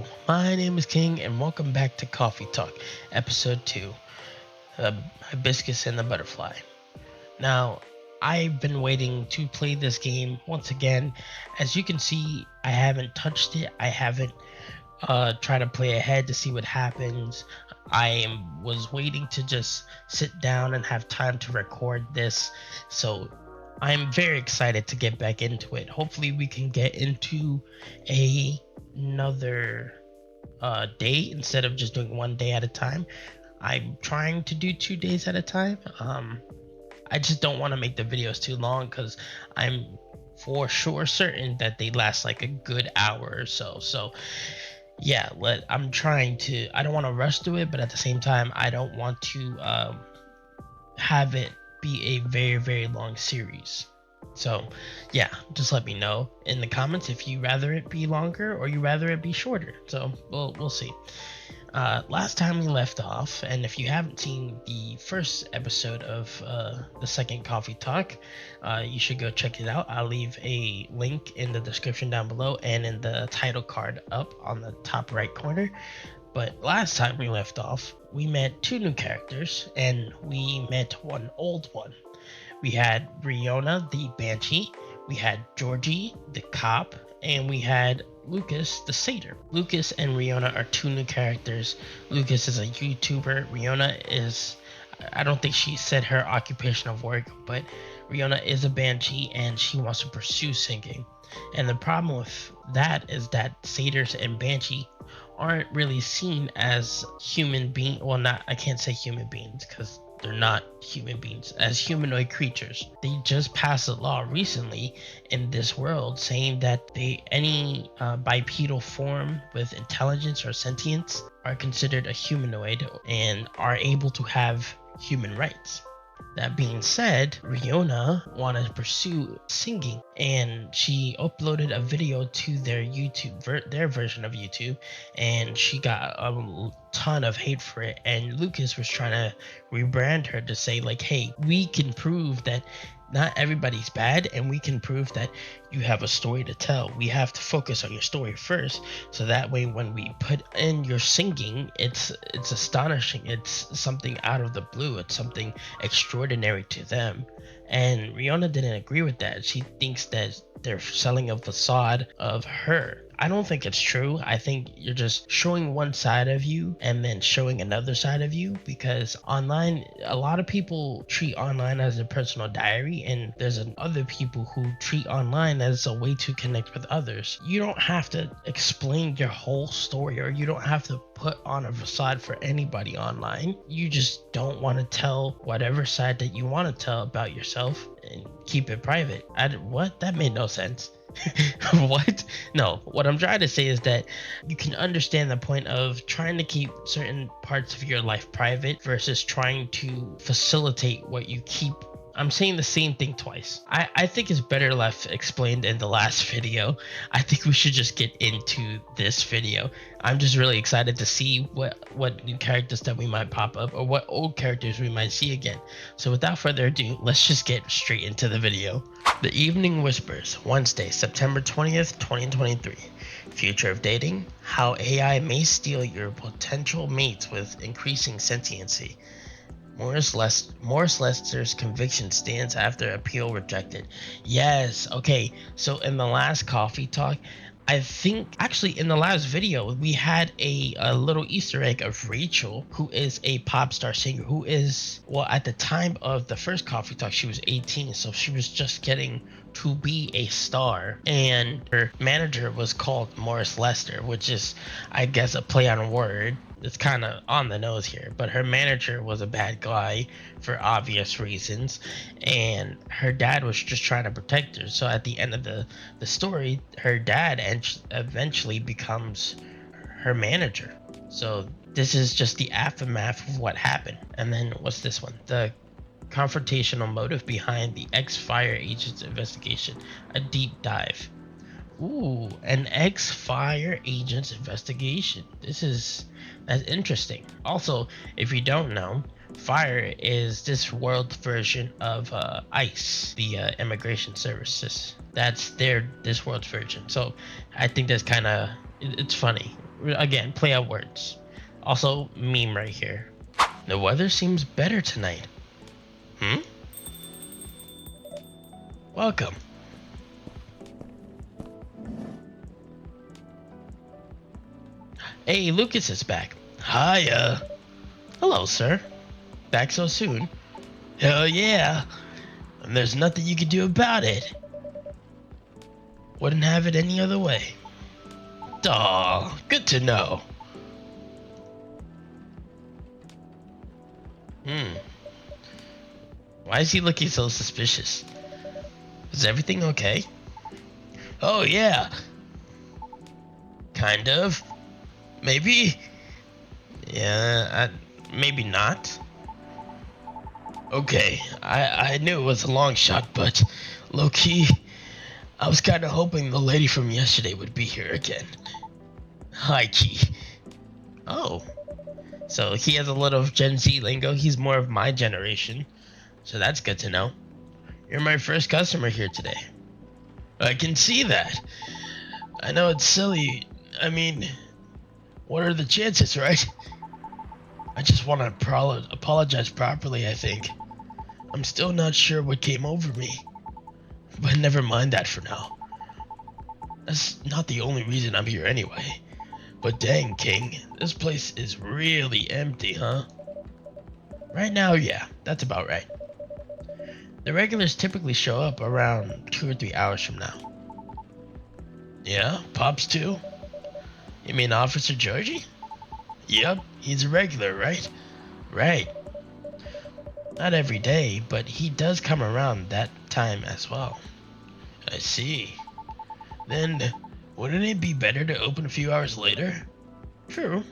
Hello, my name is King, and welcome back to Coffee Talk, Episode 2, Hibiscus and the Butterfly. Now, I've been waiting to play this game once again. As you can see, I haven't touched it. I haven't tried to play ahead to see what happens. Was waiting to just sit down and have time to record this. So I'm very excited to get back into it. Hopefully we can get into another day instead of just doing one day at a time. I'm trying to do 2 days at a time. I just don't want to make the videos too long because I'm for sure certain that they last like a good hour or so. So yeah, I'm trying to. I don't want to rush through it, but at the same time, I don't want to have it be a very long series. So yeah, just let me know in the comments if you rather it be longer or you rather it be shorter. So we'll see. Last time we left off, and if you haven't seen the first episode of the second Coffee Talk, you should go check it out. I'll leave a link in the description down below and in the title card up on the top right corner. But last time we left off, we met two new characters and we met one old one. We had Riona the Banshee, we had Georgie the cop, and we had Lucas the satyr. Lucas and Riona are two new characters. Lucas is a YouTuber. Riona is, I don't think she said her occupation of work, but Riona is a banshee and she wants to pursue singing. And the problem with that is that satyrs and banshee aren't really seen as human beings. Well, not, I can't say human beings because they're not human beings, as humanoid creatures. They just passed a law recently in this world saying that any bipedal form with intelligence or sentience are considered a humanoid and are able to have human rights. That being said, Riona wanted to pursue singing, and she uploaded a video to their their version of YouTube, and she got a ton of hate for it. And Lucas was trying to rebrand her to say like, hey, we can prove that not everybody's bad, and we can prove that you have a story to tell. We have to focus on your story first, so that way when we put in your singing, it's astonishing. It's something out of the blue. It's something extraordinary to them. And Riona didn't agree with that. She thinks that they're selling a facade of her. I don't think it's true. I think you're just showing one side of you and then showing another side of you, because online, a lot of people treat online as a personal diary, and there's other people who treat online as a way to connect with others. You don't have to explain your whole story, or you don't have to put on a facade for anybody online. You just don't want to tell whatever side that you want to tell about yourself and keep it private. What? That made no sense. What? No, what I'm trying to say is that you can understand the point of trying to keep certain parts of your life private versus trying to facilitate what you keep. I'm saying the same thing twice. I think it's better left explained in the last video. I think we should just get into this video. I'm just really excited to see what new characters that we might pop up, or what old characters we might see again. So without further ado, let's just get straight into the video. The Evening Whispers, Wednesday, September 20th, 2023. Future of dating: how AI may steal your potential mates with increasing sentiency. Morris Lester's conviction stands after appeal rejected. Yes, okay. So in the last Coffee Talk, I think actually in the last video we had a little Easter egg of Rachel, who is a pop star singer, who is, well, at the time of the first Coffee Talk she was 18, so she was just getting to be a star, and her manager was called Morris Lester, which is, I guess, a play on word. It's kind of on the nose here, but her manager was a bad guy for obvious reasons, and her dad was just trying to protect her. So at the end of the story, her dad eventually becomes her manager. So this is just the aftermath of what happened. And then what's this one? The confrontational motive behind the ex-fire agent's investigation, a deep dive. Ooh, an ex-fire agent's investigation. That's interesting. Also, if you don't know, Fire is this world's version of ICE, the immigration services. That's this world's version. So I think that's kind of It's funny. Again, play on words. Also, meme right here. The weather seems better tonight. Hmm? Welcome. Hey, Lucas is back. Hiya. Hello, sir. Back so soon? Hell yeah. And there's nothing you can do about it. Wouldn't have it any other way. Aw, good to know. Hmm. Why is he looking so suspicious? Is everything okay? Oh yeah. Kind of. Maybe. Yeah, maybe not. Okay, I knew it was a long shot, but low key, I was kind of hoping the lady from yesterday would be here again. High key. Oh, so he has a little Gen Z lingo. He's more of my generation, so that's good to know. You're my first customer here today. I can see that. I know it's silly. I mean, what are the chances, right? I just want to apologize properly, I think. I'm still not sure what came over me. But never mind that for now. That's not the only reason I'm here anyway. But dang, King, this place is really empty, huh? Right now, yeah, that's about right. The regulars typically show up around 2 or 3 hours from now. Yeah, Pops too? You mean Officer Georgie? Yep, he's a regular, right? Right. Not every day, but he does come around that time as well. I see. Then, wouldn't it be better to open a few hours later? True.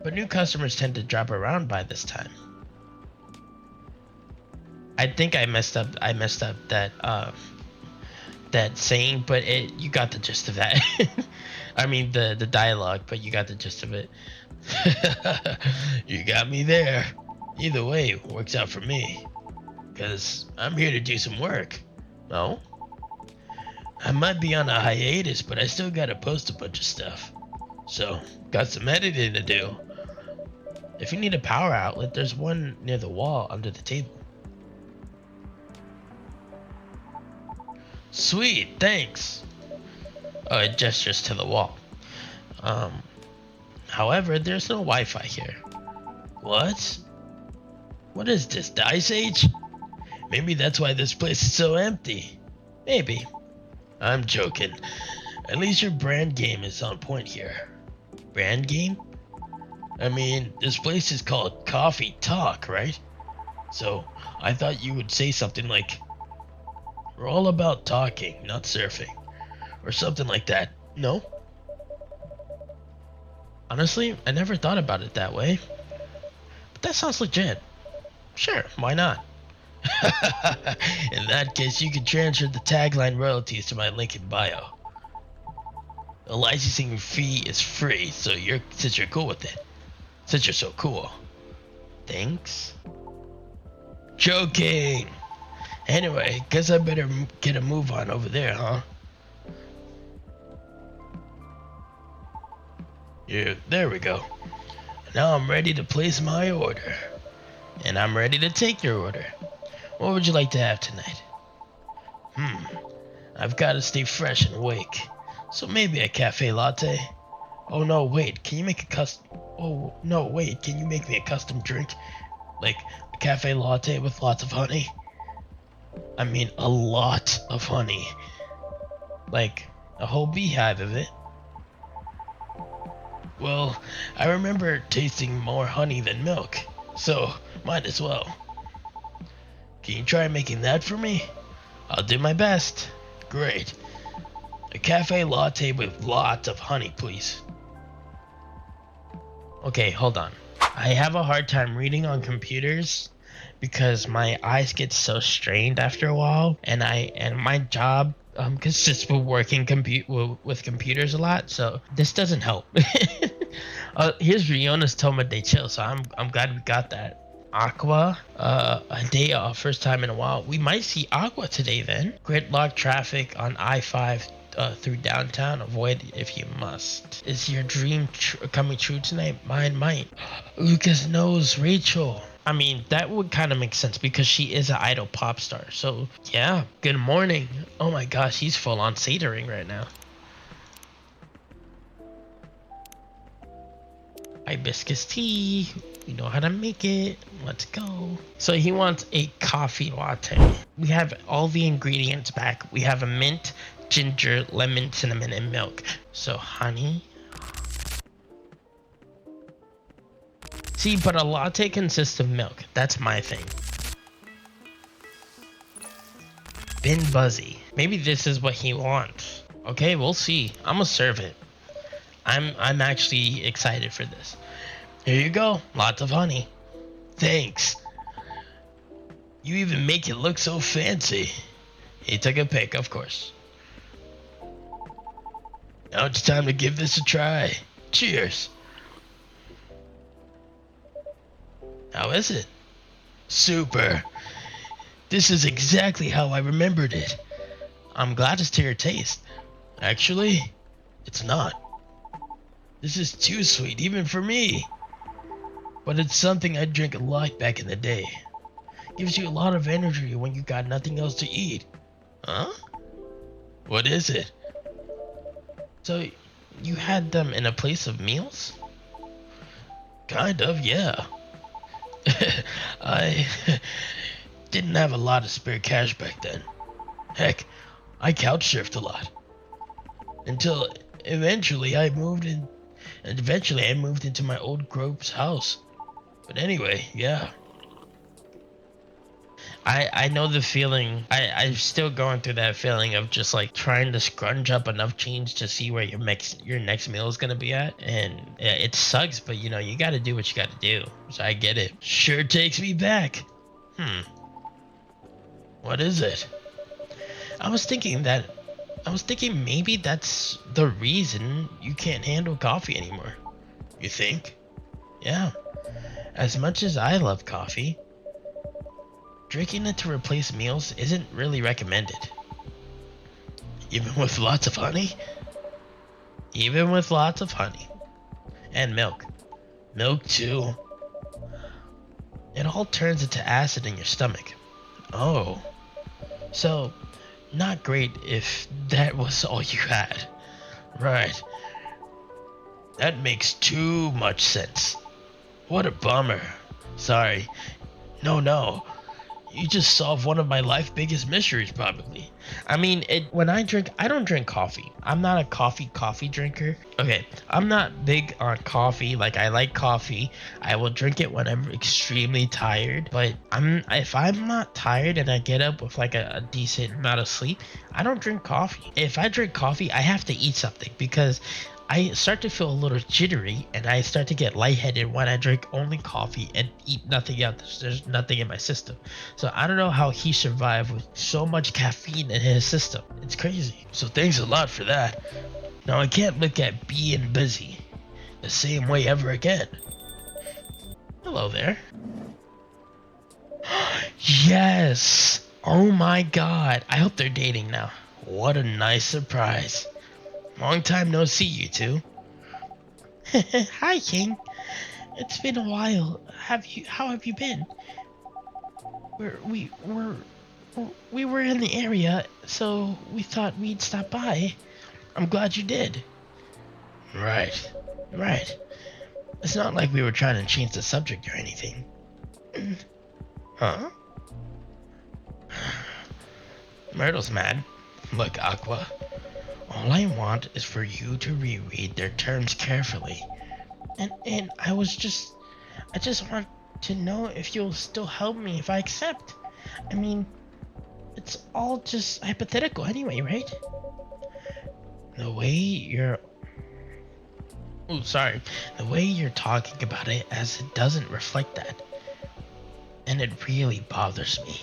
But new customers tend to drop around by this time. I think I messed up that saying, but you got the gist of that. I mean the dialogue, but you got the gist of it. You got me there. Either way, works out for me. Cause I'm here to do some work. No? I might be on a hiatus, but I still gotta post a bunch of stuff. So, got some editing to do. If you need a power outlet, there's one near the wall under the table. Sweet, thanks. Oh, it gestures to the wall. Um, However, there's no Wi-Fi here. What? What is this, Dice Age? Maybe that's why this place is so empty. Maybe. I'm joking. At least your brand game is on point here. Brand game? I mean, this place is called Coffee Talk, right? So, I thought you would say something like, we're all about talking, not surfing. Or something like that. No? Honestly, I never thought about it that way. But that sounds legit. Sure, why not? In that case, you can transfer the tagline royalties to my link in bio. The licensing fee is free, so since you're cool with it. Since you're so cool. Thanks? Joking! Anyway, guess I better get a move on over there, huh? Yeah, there we go. Now I'm ready to place my order. And I'm ready to take your order. What would you like to have tonight? I've got to stay fresh and awake. So maybe a cafe latte? Oh no, wait, can you make a custom... Oh, no, wait, can you make me a custom drink? Like a cafe latte with lots of honey? I mean, a lot of honey. Like a whole beehive of it. Well, I remember tasting more honey than milk, so might as well. Can you try making that for me? I'll do my best. Great. A cafe latte with lots of honey, please. Okay, hold on. I have a hard time reading on computers because my eyes get so strained after a while, and my job consists of working with computers a lot, so this doesn't help. Here's Riona's Toma de Chill, so I'm glad we got that. Aqua, a day off, first time in a while. We might see Aqua today then. Gridlock traffic on I-5 through downtown. Avoid if you must. Is your dream coming true tonight? Mine might. Lucas knows Rachel. I mean, that would kind of make sense because she is an idol pop star. So, yeah. Good morning. Oh my gosh, he's full on satering right now. Hibiscus tea. We know how to make it. Let's go. So he wants a coffee latte. We have all the ingredients back. We have a mint, ginger, lemon, cinnamon, and milk. So honey. See, but a latte consists of milk. That's my thing. Been buzzy. Maybe this is what he wants. Okay, we'll see. I'm gonna serve it. I'm actually excited for this. Here you go. Lots of honey. Thanks. You even make it look so fancy. He took a pic, of course. Now it's time to give this a try. Cheers. How is it? Super. This is exactly how I remembered it. I'm glad it's to your taste. Actually, it's not. This is too sweet, even for me. But it's something I drank a lot back in the day. Gives you a lot of energy when you got nothing else to eat. Huh? What is it? So, you had them in a place of meals? Kind of, yeah. I didn't have a lot of spare cash back then. Heck, I couch surfed a lot. Until eventually I moved into my old group's house. But anyway, yeah. I know the feeling. I'm still going through that feeling of just like trying to scrunch up enough change to see where your next meal is gonna be at, and yeah, it sucks, but you know you gotta do what you gotta do. So I get it. Sure takes me back. What is it? I was thinking maybe that's the reason you can't handle coffee anymore. You think? Yeah. As much as I love coffee, drinking it to replace meals isn't really recommended. Even with lots of honey? Even with lots of honey. And milk. Milk too. It all turns into acid in your stomach. Oh. So, not great if that was all you had. Right. That makes too much sense. What a bummer. Sorry. No. You just solved one of my life's biggest mysteries, probably. I mean, when I don't drink coffee. I'm not a coffee drinker. Okay, I'm not big on coffee. Like, I like coffee. I will drink it when I'm extremely tired. But if I'm not tired and I get up with like a decent amount of sleep, I don't drink coffee. If I drink coffee, I have to eat something because I start to feel a little jittery and I start to get lightheaded when I drink only coffee and eat nothing else. There's nothing in my system. So I don't know how he survived with so much caffeine in his system. It's crazy. So thanks a lot for that. Now I can't look at being busy the same way ever again. Hello there. Yes! Oh my god. I hope they're dating now. What a nice surprise. Long time no see, you two. Hi, King. It's been a while. How have you been? We were in the area, so we thought we'd stop by. I'm glad you did. Right. It's not like we were trying to change the subject or anything. Huh? Myrtle's mad. Look, Aqua. All I want is for you to reread their terms carefully. And I just want to know if you'll still help me if I accept. I mean, it's all just hypothetical anyway, right? The way you're talking about it as it doesn't reflect that. And it really bothers me.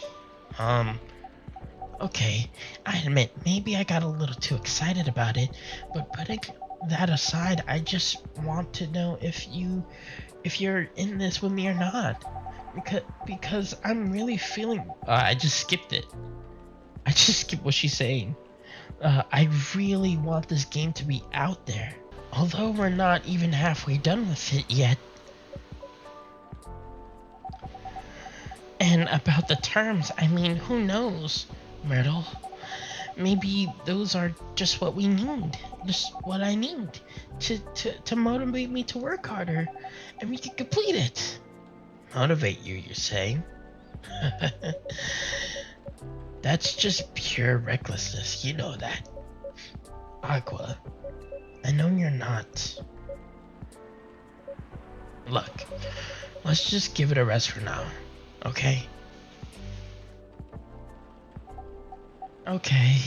Okay, I admit, maybe I got a little too excited about it, but putting that aside, I just want to know if you're in this with me or not. Because I'm really feeling... I just skipped it. I just skipped what she's saying. I really want this game to be out there. Although we're not even halfway done with it yet. And about the terms, I mean, who knows, Myrtle? Maybe those are just what we need. Just what I need to motivate me to work harder, and we can complete it. Motivate you, you say? That's just pure recklessness, you know that. Aqua, I know you're not. Look, let's just give it a rest for now, okay? Okay.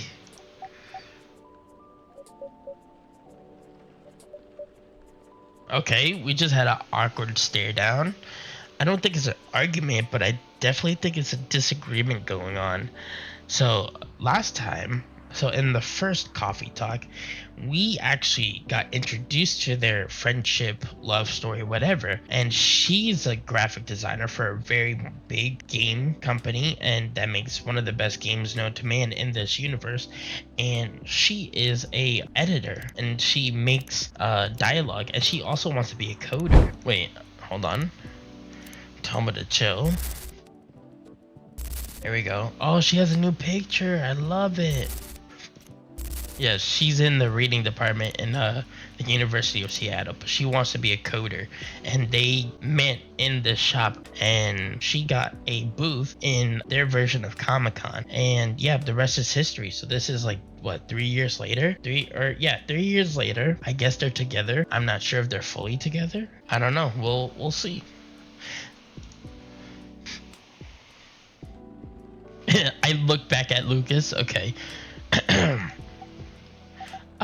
Okay, we just had an awkward stare down. I don't think it's an argument, but I definitely think it's a disagreement going on. So last time, so in the first coffee talk, we actually got introduced to their friendship, love story, whatever. And she's a graphic designer for a very big game company, and that makes one of the best games known to man in this universe. And she is a editor, and she makes dialogue, and she also wants to be a coder. Wait, hold on. Tell me to chill. There we go. Oh, she has a new picture. I love it. Yeah, she's in the reading department in the University of Seattle, but she wants to be a coder. And they met in the shop, and she got a booth in their version of Comic-Con. And yeah, the rest is history. So this is like what, 3 years later? 3 years later. I guess they're together. I'm not sure if they're fully together. I don't know. We'll see. I look back at Lucas. Okay.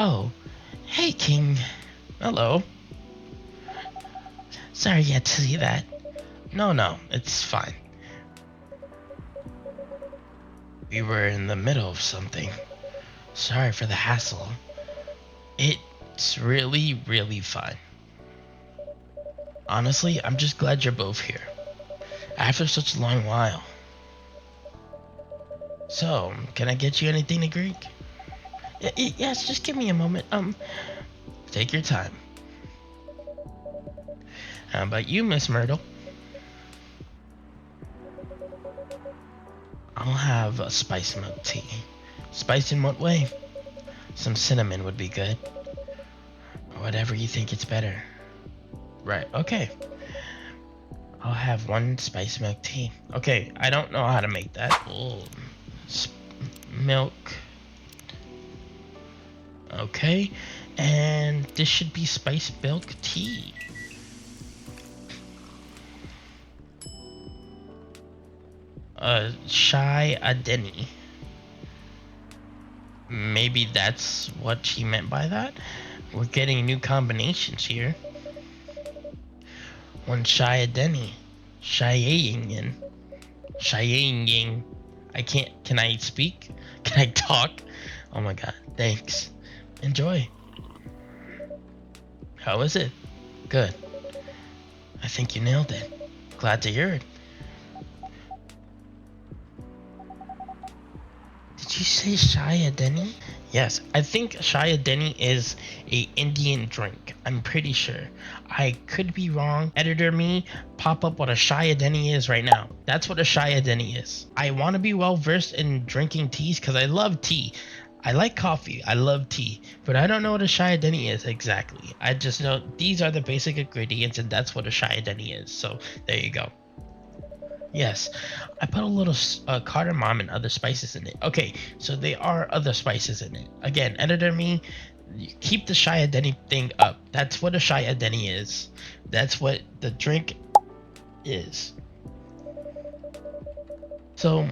Oh, hey, King. Hello. Sorry you had to see that. No, it's fine. We were in the middle of something. Sorry for the hassle. It's really, really fine. Honestly, I'm just glad you're both here. After such a long while. So, can I get you anything to drink? Yes, just give me a moment. Take your time. How about you, Miss Myrtle? I'll have a spice milk tea. Spice in what way? Some cinnamon would be good. Whatever you think it's better. Right, okay. I'll have one spice milk tea. Okay, I don't know how to make that. Oh, milk. Okay, and this should be spice milk tea. Shy Adeni. Maybe that's what she meant by that? We're getting new combinations here. One Shy Adeni. Shying. Shying. Can I speak? Can I talk? Oh my god, thanks. Enjoy. How is it? Good. I think you nailed it. Glad to hear it. Did you say Shaya Deni? Yes, I think Shaya Deni is a Indian drink. I'm pretty sure. I could be wrong. Editor me, pop up what a Shaya Deni is right now. That's what a Shaya Deni is. I want to be well versed in drinking teas because I love tea. I like coffee. I love tea. But I don't know what a Shaya Deni is exactly. I just know these are the basic ingredients and that's what a Shaya Deni is. So there you go. Yes, I put a little cardamom and other spices in it. Okay, so there are other spices in it. Again, editor me, keep the Shaya Deni thing up. That's what a Shaya Deni is. That's what the drink is. So,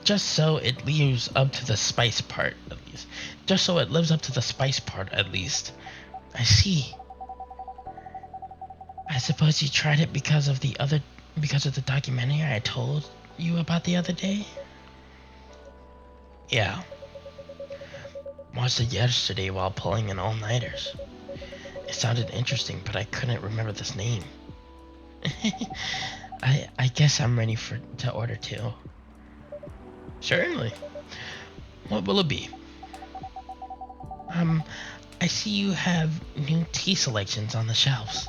just so it lives up to the spice part, at least. Just so it lives up to the spice part, at least. I see. I suppose you tried it because of the documentary I told you about the other day? Yeah. Watched it yesterday while pulling an all-nighters. It sounded interesting, but I couldn't remember this name. I guess I'm ready to order too. Certainly. What will it be? Um, I see you have new tea selections on the shelves.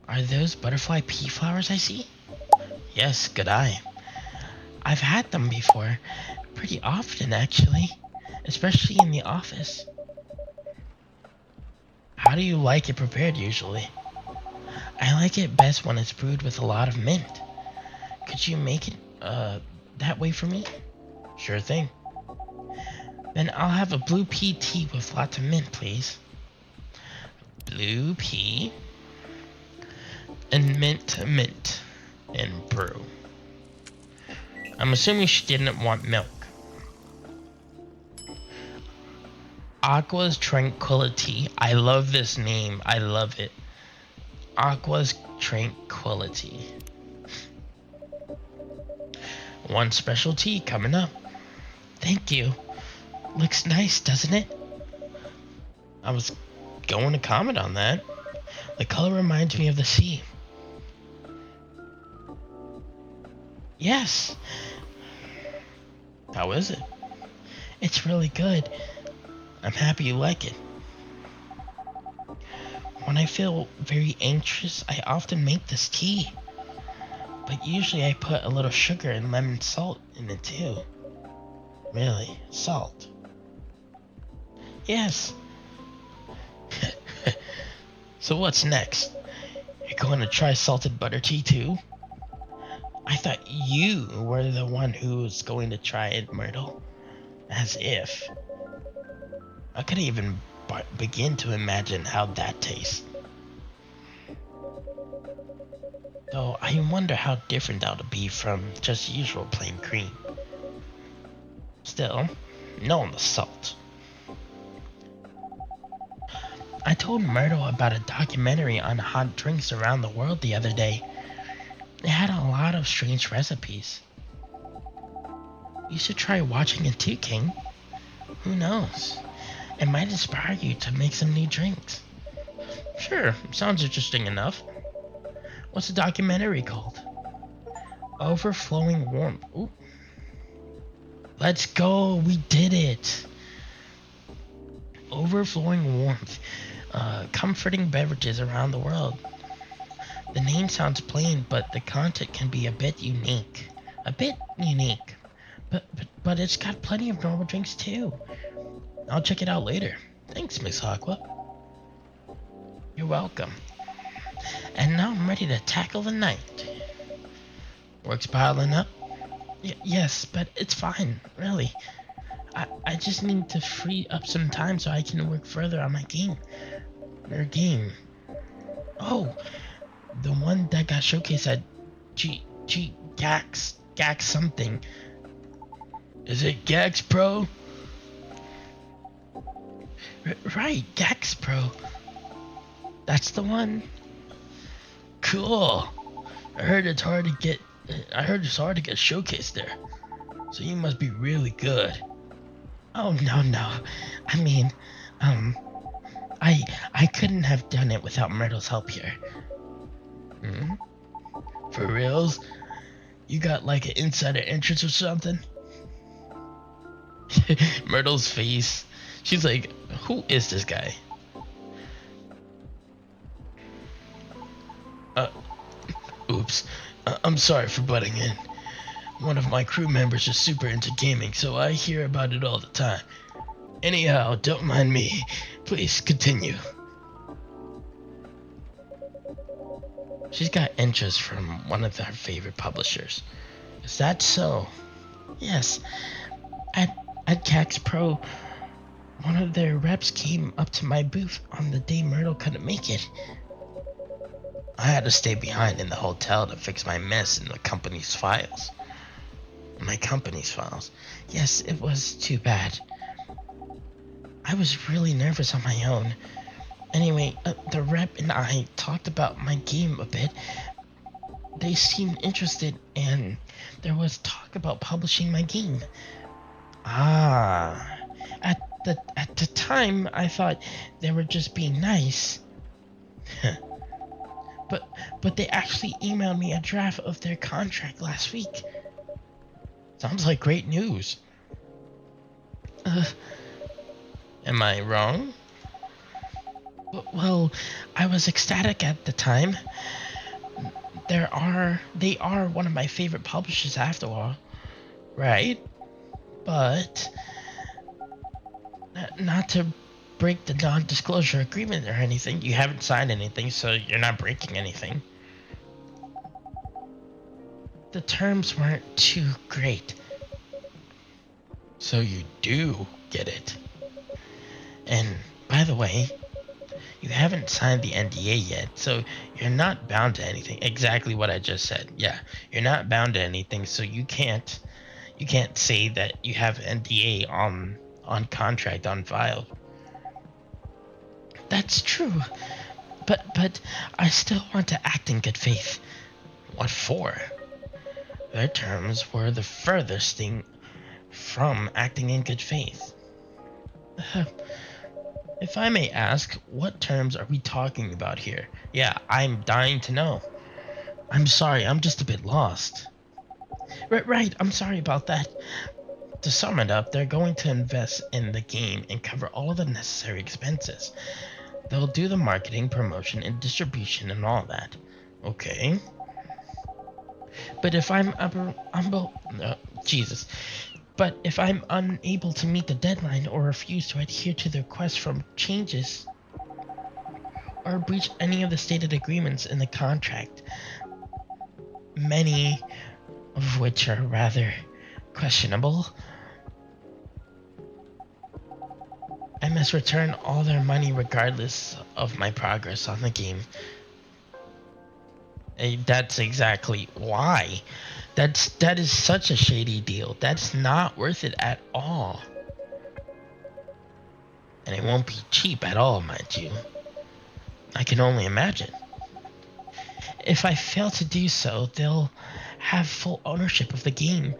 Are those butterfly pea flowers I see? Yes, good eye. I've had them before. Pretty often, actually. Especially in the office. How do you like it prepared usually? I like it best when it's brewed with a lot of mint. Could you make it, that way for me? Sure thing. Then I'll have a blue pea tea with lots of mint, please. Blue pea and mint and brew. I'm assuming she didn't want milk. Aqua's Tranquility. I love this name. I love it. Aqua's Tranquility. One special tea coming up. Thank you. Looks nice, doesn't it? I was going to comment on that. The color reminds me of the sea. Yes. How is it? It's really good. I'm happy you like it. When I feel very anxious, I often make this tea. But usually I put a little sugar and lemon salt in it too. Really? Salt? Yes. So what's next? You're going to try salted butter tea too? I thought you were the one who was going to try it, Myrtle. As if. I couldn't even begin to imagine how that tastes. Though I wonder how different that would be from just usual plain cream. Still, no on the salt. I told Myrtle about a documentary on hot drinks around the world the other day. It had a lot of strange recipes. You should try watching it too, King. Who knows? It might inspire you to make some new drinks. Sure, sounds interesting enough. What's the documentary called? Overflowing Warmth. Ooh. Let's go, we did it. Overflowing Warmth. Comforting beverages around the world. The name sounds plain, but the content can be a bit unique. But it's got plenty of normal drinks too. I'll check it out later. Thanks, Miss Aqua. You're welcome. And now I'm ready to tackle the night. Work's piling up? Yes, but it's fine, really. I just need to free up some time so I can work further on my game. Oh, the one that got showcased at Gax something. Is it Gax Pro? Right, Gax Pro. That's the one. Cool. I heard it's hard to get showcased there. So you must be really good. Oh no. I mean, I couldn't have done it without Myrtle's help here. For reals? You got like an insider entrance or something? Myrtle's face. She's like, who is this guy? Oops. I'm sorry for butting in. One of my crew members is super into gaming, so I hear about it all the time. Anyhow, don't mind me. Please continue. She's got interest from one of her favorite publishers. Is that so? Yes. At Cax Pro, one of their reps came up to my booth on the day Myrtle couldn't make it. I had to stay behind in the hotel to fix my mess in my company's files. Yes, it was too bad. I was really nervous on my own. Anyway, the rep and I talked about my game a bit. They seemed interested, and there was talk about publishing my game. At the time, I thought they were just being nice. But they actually emailed me a draft of their contract last week. Sounds like great news. And Am I wrong? Well, I was ecstatic at the time. They are one of my favorite publishers after all, right? But not to break the non-disclosure agreement or anything. You haven't signed anything, so you're not breaking anything. The terms weren't too great. So you do get it. And by the way, you haven't signed the NDA yet, so you're not bound to anything. Exactly what I just said. Yeah, you're not bound to anything, so you can't say that you have NDA on contract on file. That's true, but I still want to act in good faith. What for? Their terms were the furthest thing from acting in good faith. If I may ask, what terms are we talking about here? Yeah, I'm dying to know. I'm sorry, I'm just a bit lost. Right, I'm sorry about that. To sum it up, they're going to invest in the game and cover all of the necessary expenses. They'll do the marketing, promotion, and distribution and all that. Okay. But if Jesus. But if I'm unable to meet the deadline or refuse to adhere to the request from changes or breach any of the stated agreements in the contract, many of which are rather questionable, I must return all their money regardless of my progress on the game. That's exactly why. That is such a shady deal. That's not worth it at all. And it won't be cheap at all, mind you. I can only imagine. If I fail to do so, they'll have full ownership of the game.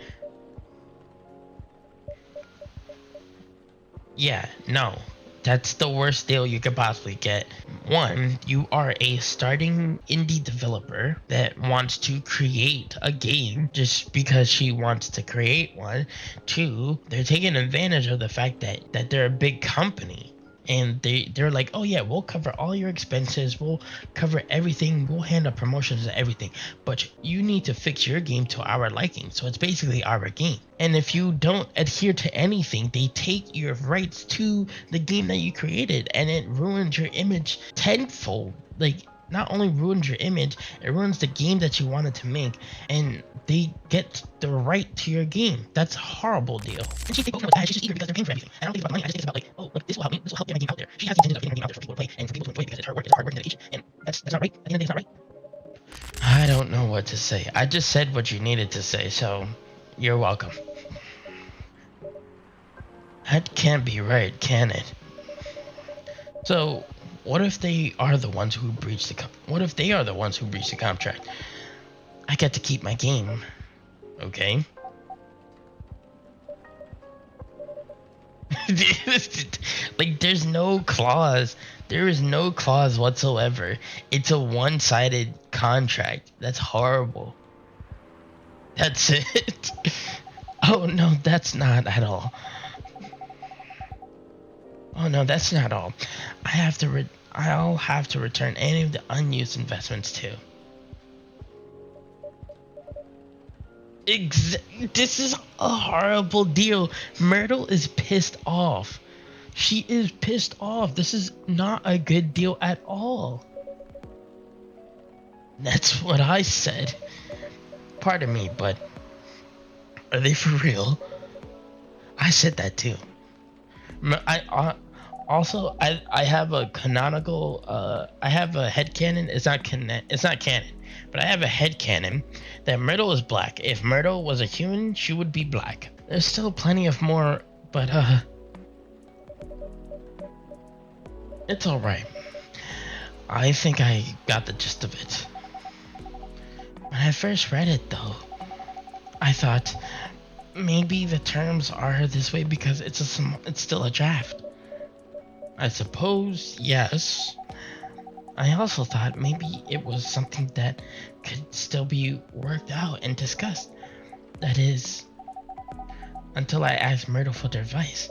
Yeah, no. That's the worst deal you could possibly get. One, you are a starting indie developer that wants to create a game just because she wants to create one. Two, they're taking advantage of the fact that they're a big company. And they're like, oh yeah, we'll cover all your expenses, we'll cover everything, we'll handle promotions and everything, but you need to fix your game to our liking, so it's basically our game. And if you don't adhere to anything, they take your rights to the game that you created, and it ruins your image tenfold. Like, not only ruins your image, it ruins the game that you wanted to make, and they get the right to your game. That's a horrible deal. And she's both know that she's just eager because they're paying for everything. And I don't think it's about money. I just think it's about like, oh, like this will help me. This will help get my game out there. She has the intention of getting my game out there for people to play and for people to enjoy it because it's her work. It's hard work and dedication. And that's not right. At the end of the day, it's not right. I don't know what to say. I just said what you needed to say, so you're welcome. That can't be right, can it? So, what if they are the ones who breach the what if they are the ones who breach the contract? I get to keep my game, okay? Like, there's no clause. There is no clause whatsoever. It's a one-sided contract. That's horrible. That's it. Oh no, that's not at all. Oh no, that's not all. I'll have to return any of the unused investments too. This is a horrible deal. Myrtle is pissed off. She is pissed off. This is not a good deal at all. That's what I said. Pardon me, but are they for real? I said that too. I have a canonical I have a headcanon. It's not canon, but I have a headcanon that Myrtle is black. If Myrtle was a human, she would be black. There's still plenty of more, but it's all right. I think I got the gist of it. When I first read it though, I thought maybe the terms are this way because it's still a draft. I suppose, yes. I also thought maybe it was something that could still be worked out and discussed. That is, until I asked Myrtle for their advice.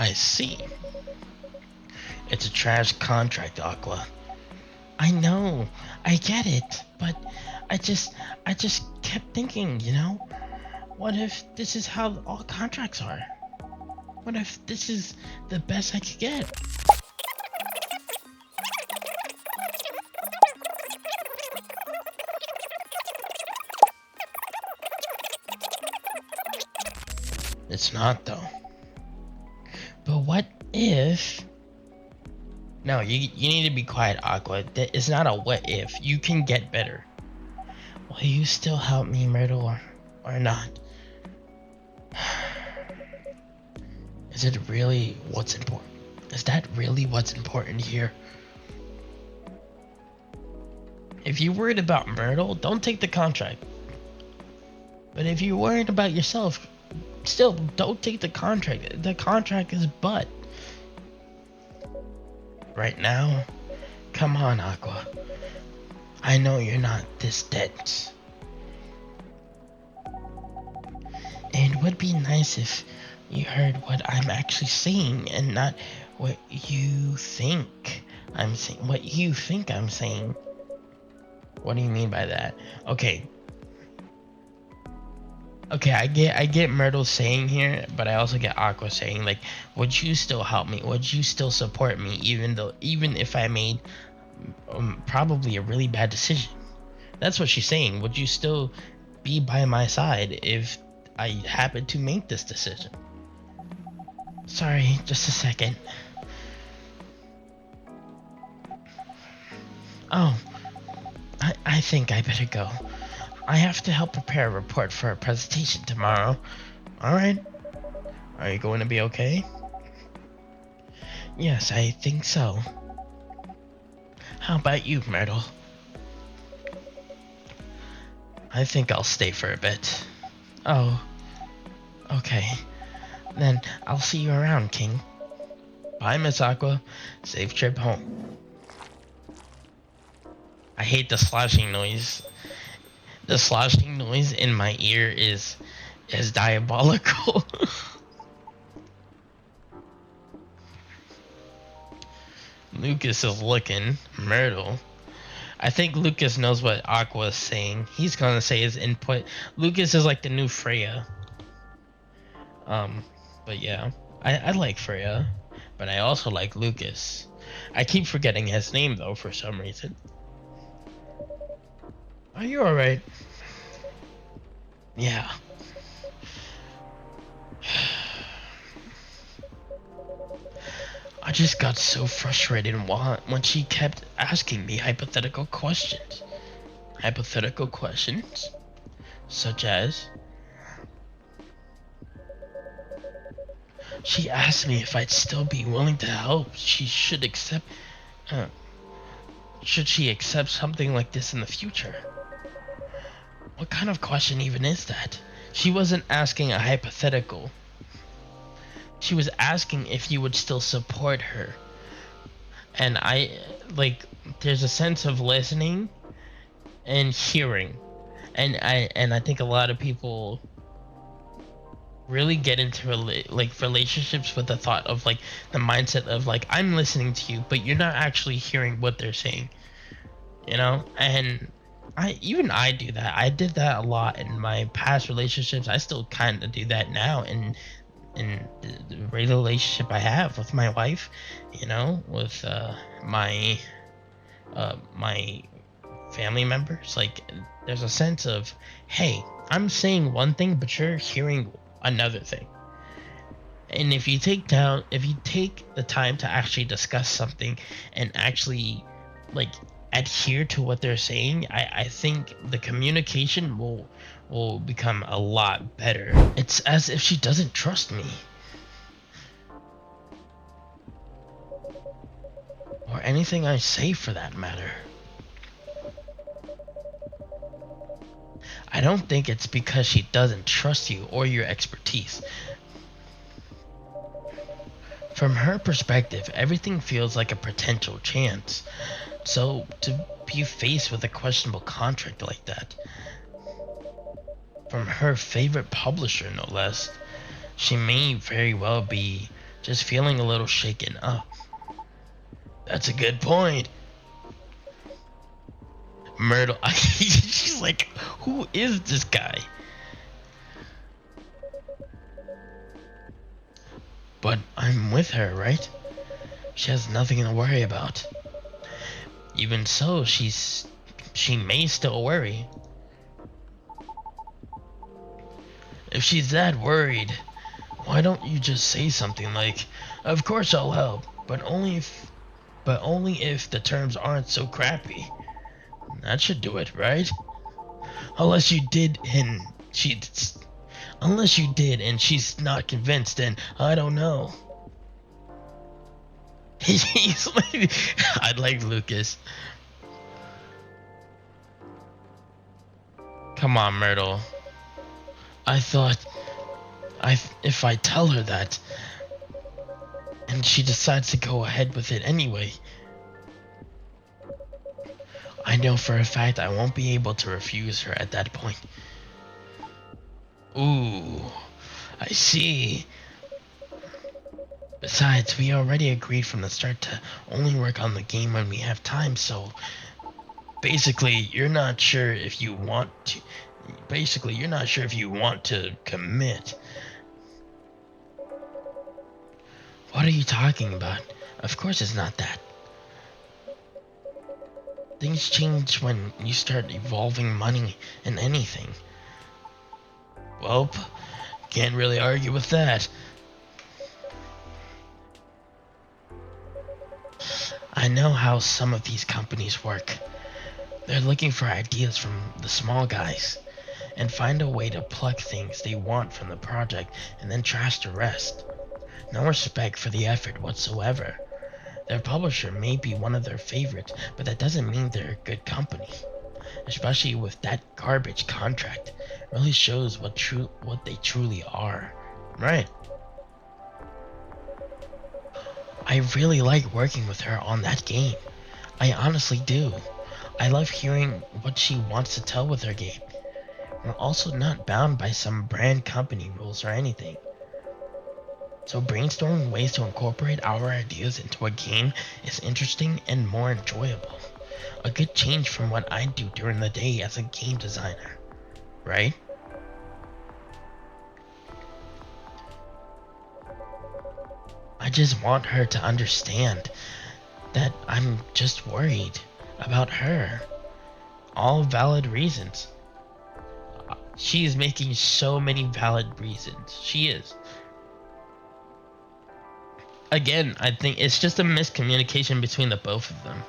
I see. It's a trash contract, Aqua. I know, I get it, but I just I just kept thinking, what if this is how all contracts are? What if this is the best I could get? It's not though. But what if? No, you need to be quiet, Aqua. It's not a what if. You can get better. Will you still help me, Myrtle, or not? Is it really what's important? Is that really what's important here? If you're worried about Myrtle, don't take the contract. But if you're worried about yourself, still don't take the contract. The contract is butt. Right now, come on, Aqua. I know you're not this dense. It would be nice if you heard what I'm actually saying and not what you think I'm saying. What you think I'm saying. What do you mean by that? Okay, I get Myrtle saying here, but I also get Aqua saying, like, would you still help me? Would you still support me, even if I made probably a really bad decision? That's what she's saying. Would you still be by my side if I happen to make this decision? Sorry, just a second. Oh, I think I better go. I have to help prepare a report for a presentation tomorrow. Alright. Are you going to be okay? Yes, I think so. How about you, Myrtle? I think I'll stay for a bit. Oh, okay. Then I'll see you around, King. Bye, Miss Aqua. Safe trip home. I hate the sloshing noise. The sloshing noise in my ear is diabolical. Lucas is looking. Myrtle. I think Lucas knows what Aqua is saying. He's gonna say his input. Lucas is like the new Freya. But yeah, I like Freya, but I also like Lucas. I keep forgetting his name though for some reason. Are you alright? Yeah. I just got so frustrated when she kept asking me hypothetical questions. Hypothetical questions? Such as... She asked me if I'd still be willing to help. Should she accept something like this in the future? What kind of question even is that? She wasn't asking a hypothetical. She was asking if you would still support her. And there's a sense of listening and hearing. And I think a lot of people really get into relationships with the thought of the mindset of I'm listening to you, but you're not actually hearing what they're saying. And I do that. I did that a lot in my past relationships. I still kind of do that now in the relationship I have with my wife, with my family members. There's a sense of, hey, I'm saying one thing, but you're hearing another thing. And if you take the time to actually discuss something and actually adhere to what they're saying, I think the communication will become a lot better. It's as if she doesn't trust me. Or anything I say for that matter. I don't think it's because she doesn't trust you or your expertise. From her perspective, everything feels like a potential chance. So to be faced with a questionable contract like that, from her favorite publisher no less, she may very well be Just feeling a little shaken up. That's a good point. Myrtle, she's like, who is this guy? But I'm with her, right? She has nothing to worry about. Even so, she may still worry. If she's that worried, why don't you just say something like, "Of course I'll help, but only if the terms aren't so crappy." That should do it, right? Unless you did and she's unless you did and she's not convinced, then I don't know. He's like, I like Lucas. Come on, Myrtle. I thought if I tell her that and she decides to go ahead with it anyway, I know for a fact I won't be able to refuse her at that point. Ooh, I see. Besides, we already agreed from the start to only work on the game when we have time, so basically, you're not sure if you want to. Basically, you're not sure if you want to commit. What are you talking about? Of course it's not that. Things change when you start evolving money and anything. Well, can't really argue with that. I know how some of these companies work. They're looking for ideas from the small guys and find a way to pluck things they want from the project and then trash the rest. No respect for the effort whatsoever. Their publisher may be one of their favorites, but that doesn't mean they're a good company. Especially with that garbage contract. It really shows what they truly are. Right. I really like working with her on that game. I honestly do. I love hearing what she wants to tell with her game. We're also not bound by some brand company rules or anything. So brainstorming ways to incorporate our ideas into a game is interesting and more enjoyable. A good change from what I do during the day as a game designer, right? I just want her to understand that I'm just worried about her. All valid reasons. She is making so many valid reasons. She is. Again, I think it's just a miscommunication between the both of them.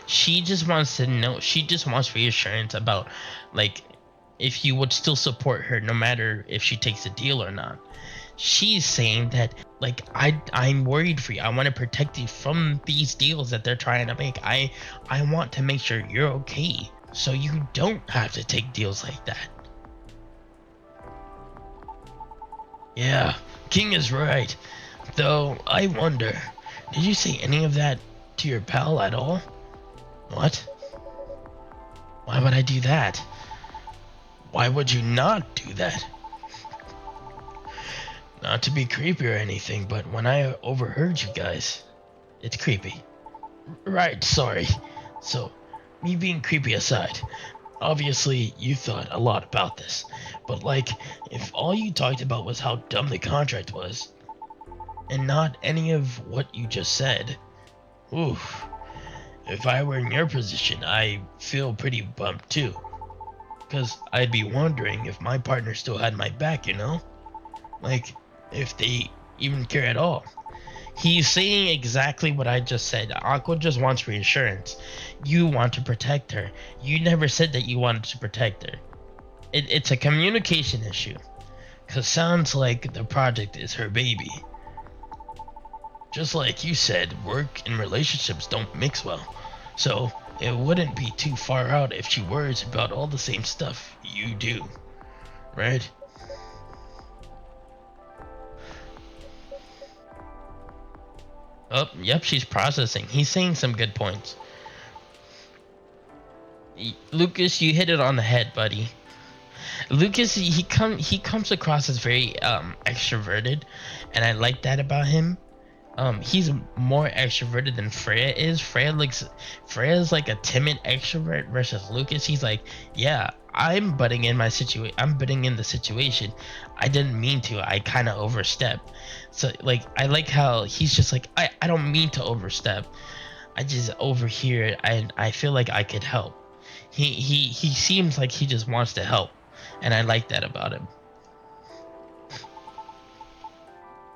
She just wants to know, she just wants reassurance about, like, if you would still support her no matter if she takes a deal or not. She's saying that, like, I'm worried for you. I want to protect you from these deals that they're trying to make. I want to make sure you're okay, so you don't have to take deals like that. Yeah, King is right. Though, I wonder, did you say any of that to your pal at all? What? Why would I do that? Why would you not do that? Not to be creepy or anything, but when I overheard you guys, it's creepy. Right, sorry. So, me being creepy aside, obviously you thought a lot about this, but like, if all you talked about was how dumb the contract was, and not any of what you just said, oof. If I were in your position, I feel pretty bummed too. Cause I'd be wondering if my partner still had my back, you know? Like, if they even care at all. He's saying exactly what I just said. Aqua just wants reassurance. You want to protect her. You never said that you wanted to protect her. It's a communication issue. Cause sounds like the project is her baby. Just like you said, work and relationships don't mix well. So, it wouldn't be too far out if she worries about all the same stuff you do. Right? Oh, yep, she's processing. He's saying some good points. Lucas, you hit it on the head, buddy. Lucas, he comes across as very extroverted, and I like that about him. He's more extroverted than Freya is. Freya's like a timid extrovert versus Lucas. He's like, yeah, I'm butting in the situation. I didn't mean to. I kind of overstepped. So like, I like how he's just like, I don't mean to overstep. I just overhear it, and I feel like I could help. He seems like he just wants to help, and I like that about him.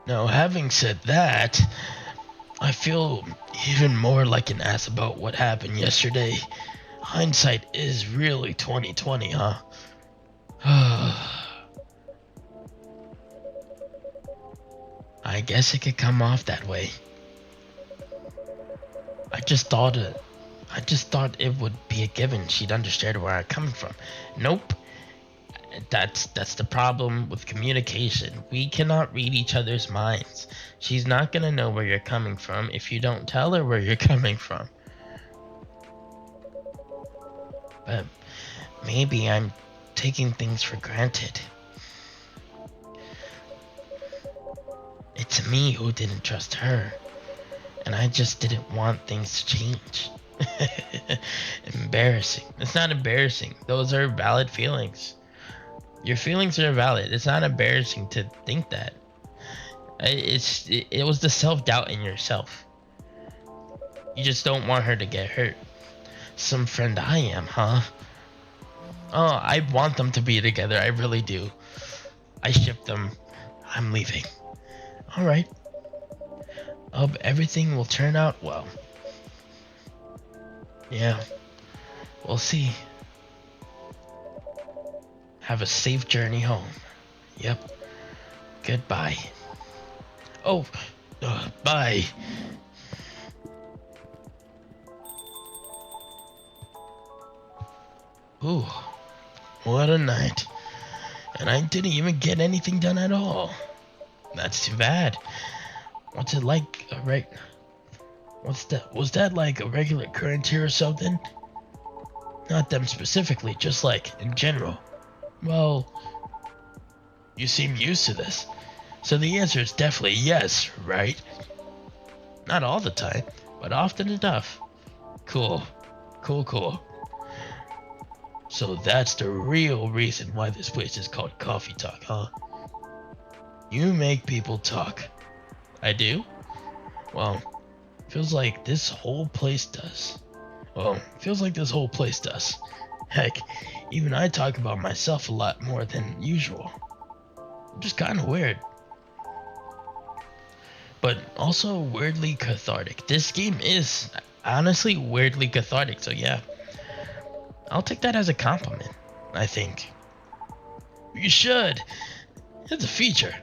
Now, having said that, I feel even more like an ass about what happened yesterday. Hindsight is really 2020, huh? I guess it could come off that way. I just thought it. I just thought it would be a given she'd understand where I'm coming from. Nope. That's the problem with communication. We cannot read each other's minds. She's not gonna know where you're coming from if you don't tell her where you're coming from. But maybe I'm taking things for granted. It's me who didn't trust her, and I just didn't want things to change. Embarrassing. It's not embarrassing. Those are valid feelings. Your feelings are valid. It's not embarrassing to think that. It was the self-doubt in yourself. You just don't want her to get hurt. Some friend I am, huh? Oh, I want them to be together. I really do. I ship them. I'm leaving. All right. Hope everything will turn out well. Yeah. We'll see. Have a safe journey home. Yep. Goodbye. Oh, bye. Ooh, what a night. And I didn't even get anything done at all. That's too bad. What's it like, right? What's that? Was that like a regular occurrence here or something? Not them specifically, just like in general. Well, you seem used to this. So the answer is definitely yes, right? Not all the time, but often enough. Cool. Cool. So that's the real reason why this place is called Coffee Talk, huh? You make people talk. I do? Well, feels like this whole place does. Heck, even I talk about myself a lot more than usual. Just kind of weird. But also weirdly cathartic. This game is honestly weirdly cathartic, so yeah. I'll take that as a compliment, I think. You should. It's a feature.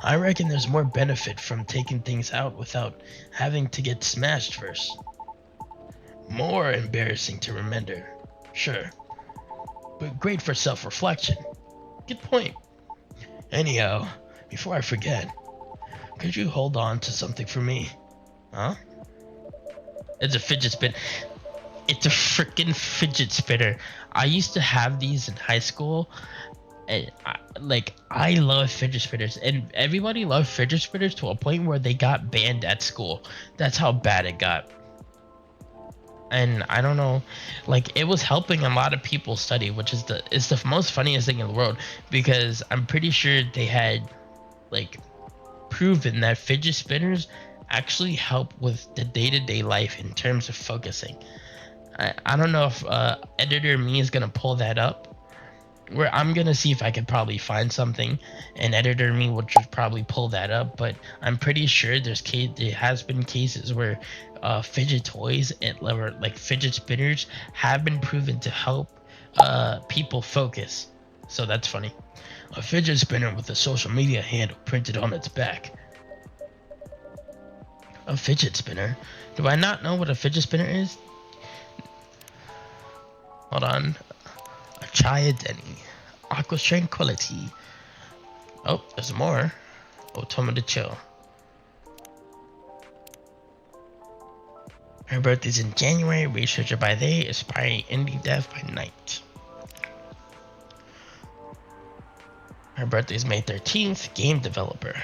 I reckon there's more benefit from taking things out without having to get smashed first. More embarrassing to remember, sure. But great for self-reflection. Good point. Anyhow, before I forget, could you hold on to something for me? Huh? It's a fidget spinner. It's a freaking fidget spinner. I used to have these in high school, and I love fidget spinners, and everybody loved fidget spinners to a point where they got banned at school. That's how bad it got. And I don't know, like, it was helping a lot of people study, which is the most funniest thing in the world, because I'm pretty sure they had like proven that fidget spinners actually help with the day-to-day life in terms of focusing. I don't know if editor me is gonna pull that up, where I'm gonna see if I could probably find something, and editor me will just probably pull that up. But I'm pretty sure there has been cases where fidget toys and or like fidget spinners have been proven to help people focus. So that's funny. A fidget spinner with a social media handle printed on its back. A fidget spinner? Do I not know what a fidget spinner is? Hold on. A Chiadeni. Aqua's Tranquility. Oh, there's more. Otoma to Chill. Her birthday's in January. Researcher by day, aspiring indie dev by night. Her birthday is May 13th. Game developer.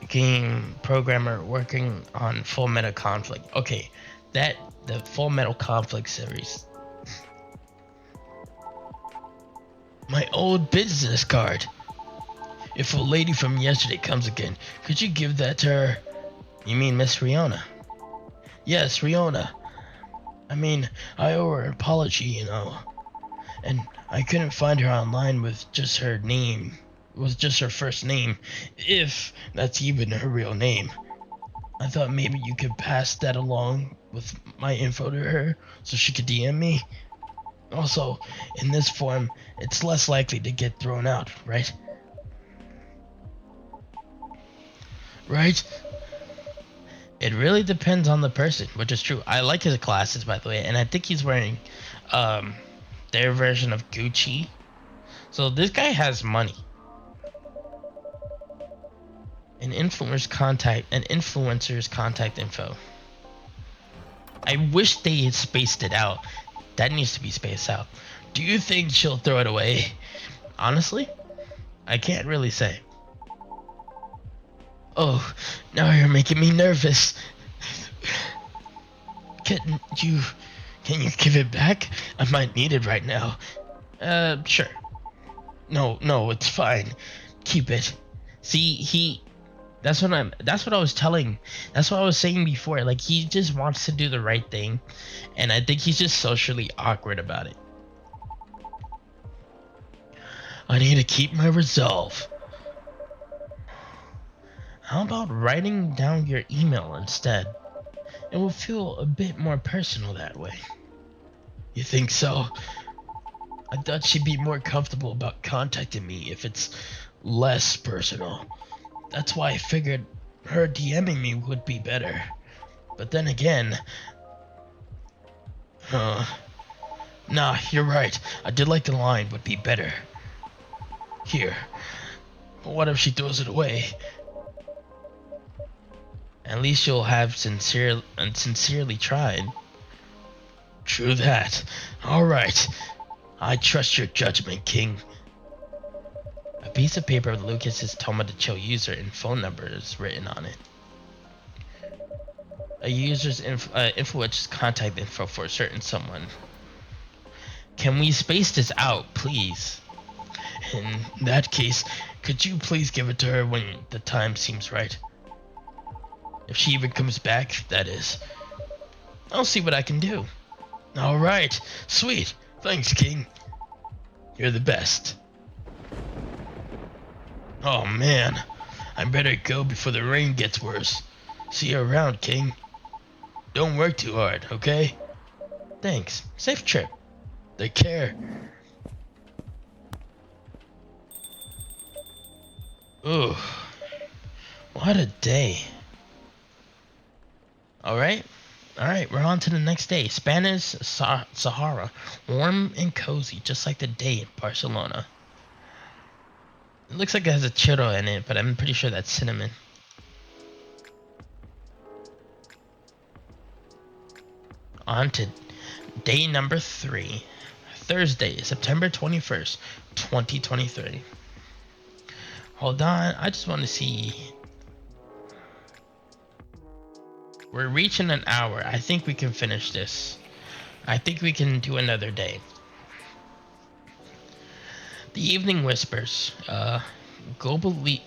Game programmer working on Full Metal Conflict. Okay, the Full Metal Conflict series. My old business card. If a lady from yesterday comes again, could you give that to her? You mean Miss Riona? Yes, Riona. I mean, I owe her an apology, you know. And I couldn't find her online with just her name. It was just her first name, if that's even her real name. I thought maybe you could pass that along with my info to her so she could DM me. Also, in this form, it's less likely to get thrown out, right? Right? It really depends on the person, which is true. I like his glasses, by the way, and I think he's wearing um, their version of Gucci. So this guy has money. An influencer's contact info. I wish they had spaced it out. That needs to be spaced out. Do you think she'll throw it away? Honestly, I can't really say. Oh, now you're making me nervous. Can you give it back? I might need it right now. Sure. No, it's fine. Keep it. See, that's what I was telling. That's what I was saying before. Like, he just wants to do the right thing, and I think he's just socially awkward about it. I need to keep my resolve. How about writing down your email instead? It will feel a bit more personal that way. You think so? I thought she'd be more comfortable about contacting me if it's less personal. That's why I figured her DMing me would be better. But then again... Nah, you're right. I did like the line would be better. Here. But what if she throws it away? At least you'll have sincerely tried. True that. Alright. I trust your judgment, King. A piece of paper with Lucas's Toma de Chill user and phone number is written on it. A user's influencer's contact info for a certain someone. Can we space this out, please? In that case, could you please give it to her when the time seems right? If she even comes back, that is. I'll see what I can do. Alright, sweet. Thanks, King. You're the best. Oh man, I better go before the rain gets worse. See you around, King. Don't work too hard, okay? Thanks. Safe trip. Take care. Ooh, what a day. Alright, we're on to the next day. Spanish Sahara. Warm and cozy, just like the day in Barcelona. It looks like it has a churro in it, but I'm pretty sure that's cinnamon. On to day number 3. Thursday, September 21st, 2023. Hold on, I just want to see. We're reaching an hour. I think we can finish this. I think we can do another day. The Evening Whispers. Gobly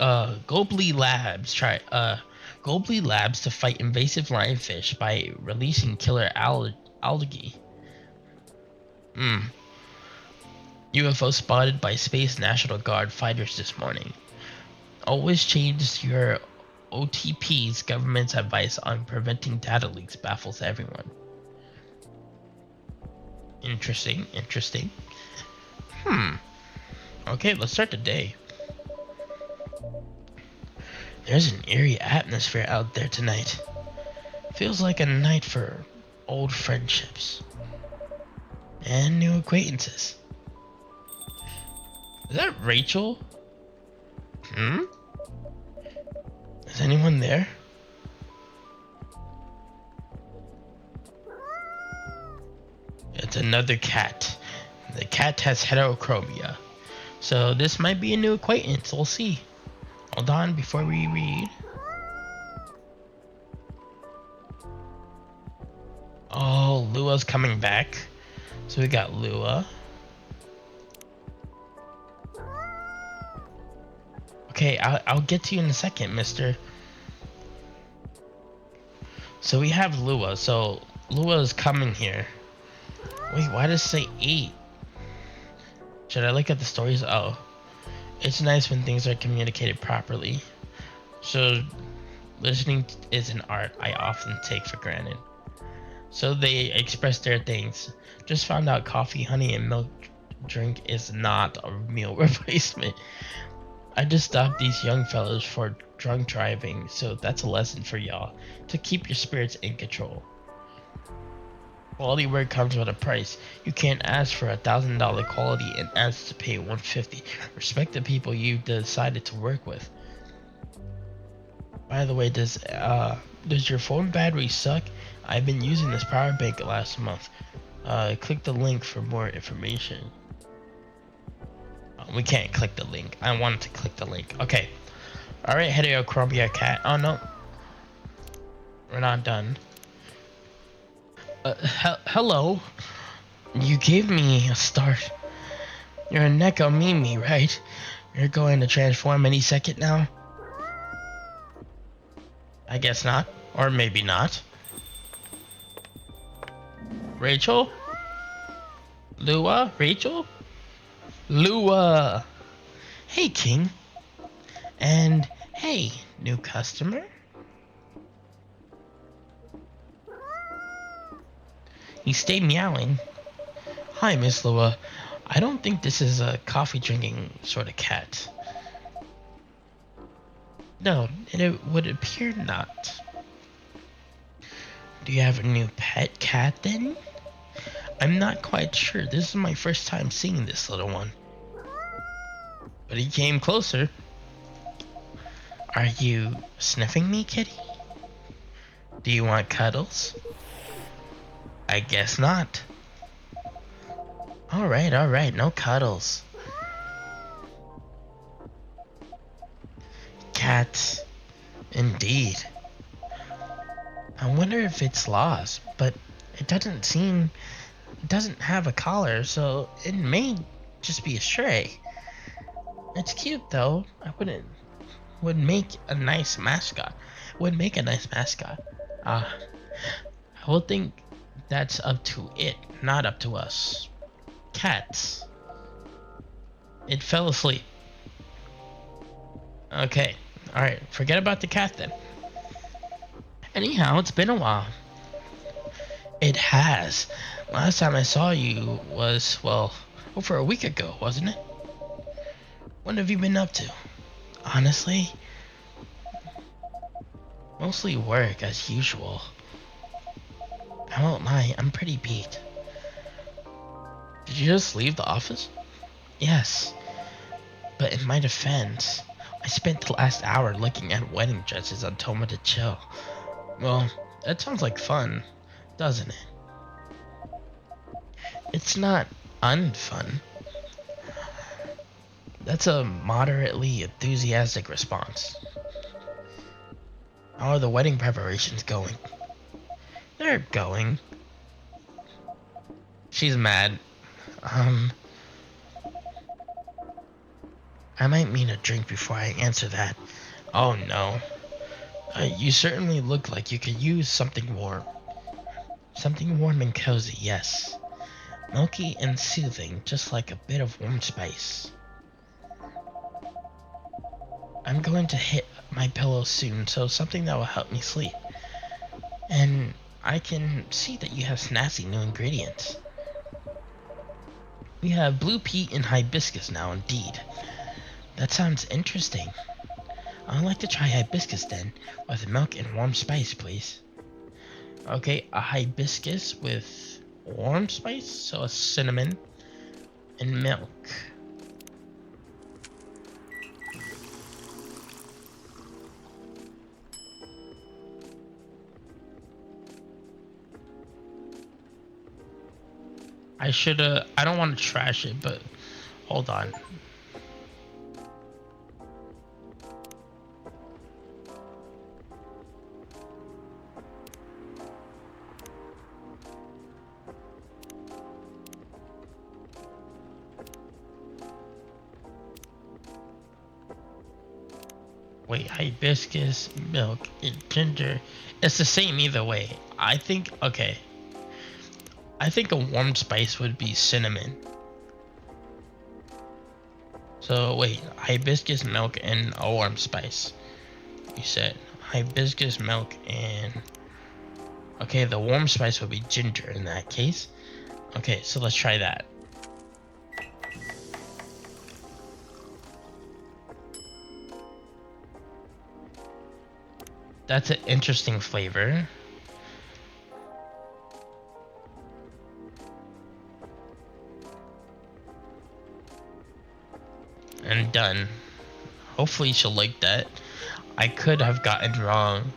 Labs to fight invasive lionfish by releasing killer algae. UFO spotted by Space National Guard fighters this morning. Always change your OTPs. Government's advice on preventing data leaks baffles everyone. Interesting. Okay, let's start the day. There's an eerie atmosphere out there tonight. Feels like a night for old friendships and new acquaintances. Is that Rachel? Is anyone there? It's another cat. The cat has heterochromia. So this might be a new acquaintance. We'll see. Hold on before we read. Oh, Lua's coming back. So we got Lua. Okay, I'll get to you in a second, mister. So we have Lua. So Lua is coming here. Wait, why does it say 8? Should I look at the stories? Oh. It's nice when things are communicated properly. So listening is an art I often take for granted. So they express their things. Just found out coffee, honey, and milk drink is not a meal replacement. I just stopped these young fellas for drunk driving, so that's a lesson for y'all. To keep your spirits in control. Quality work comes with a price. You can't ask for $1,000 quality and ask to pay $150. Respect the people you decided to work with. By the way, does your phone battery suck? I've been using this power bank last month. Click the link for more information. We can't click the link. I wanted to click the link. Okay. Alright, Heterochromia cat. Oh no. We're not done. Hello. You gave me a start. You're a Neko Mimi, right? You're going to transform any second now? I guess not. Or maybe not. Rachel? Lua? Rachel? Lua! Hey, King. And hey, new customer? He stayed meowing. Hi, Miss Lua. I don't think this is a coffee drinking sort of cat. No, it would appear not. Do you have a new pet cat then? I'm not quite sure. This is my first time seeing this little one. But he came closer. Are you sniffing me, kitty? Do you want cuddles? I guess not. Alright, no cuddles. Cats, indeed. I wonder if it's lost, but it doesn't have a collar, so it may just be a stray. It's cute though. Would make a nice mascot. I will think that's up to it, not up to us. Cats. It fell asleep. Okay. Alright, forget about the cat then. Anyhow, it's been a while. It has. Last time I saw you was, well, over a week ago, wasn't it? What have you been up to? Honestly, mostly work as usual. I won't lie, I'm pretty beat. Did you just leave the office? Yes, but in my defense, I spent the last hour looking at wedding dresses on Toma to Chill. Well, that sounds like fun, doesn't it? It's not unfun. That's a moderately enthusiastic response. How are the wedding preparations going? They're going. She's mad. I might need a drink before I answer that. Oh no. You certainly look like you could use something warm. Something warm and cozy, yes. Milky and soothing, just like a bit of warm spice. I'm going to hit my pillow soon, so something that will help me sleep. And I can see that you have snazzy new ingredients. We have blue pea and hibiscus now, indeed. That sounds interesting. I'd like to try hibiscus then, with milk and warm spice, please. Okay, a hibiscus with warm spice, so a cinnamon and milk. I don't want to trash it, but hold on. Wait, hibiscus, milk, and ginger. It's the same either way. I think, okay. I think a warm spice would be cinnamon. So wait, hibiscus milk and a warm spice. You said hibiscus milk and okay, the warm spice would be ginger in that case. Okay, so let's try that. That's an interesting flavor. And done. Hopefully she'll like that. I could have gotten wrong.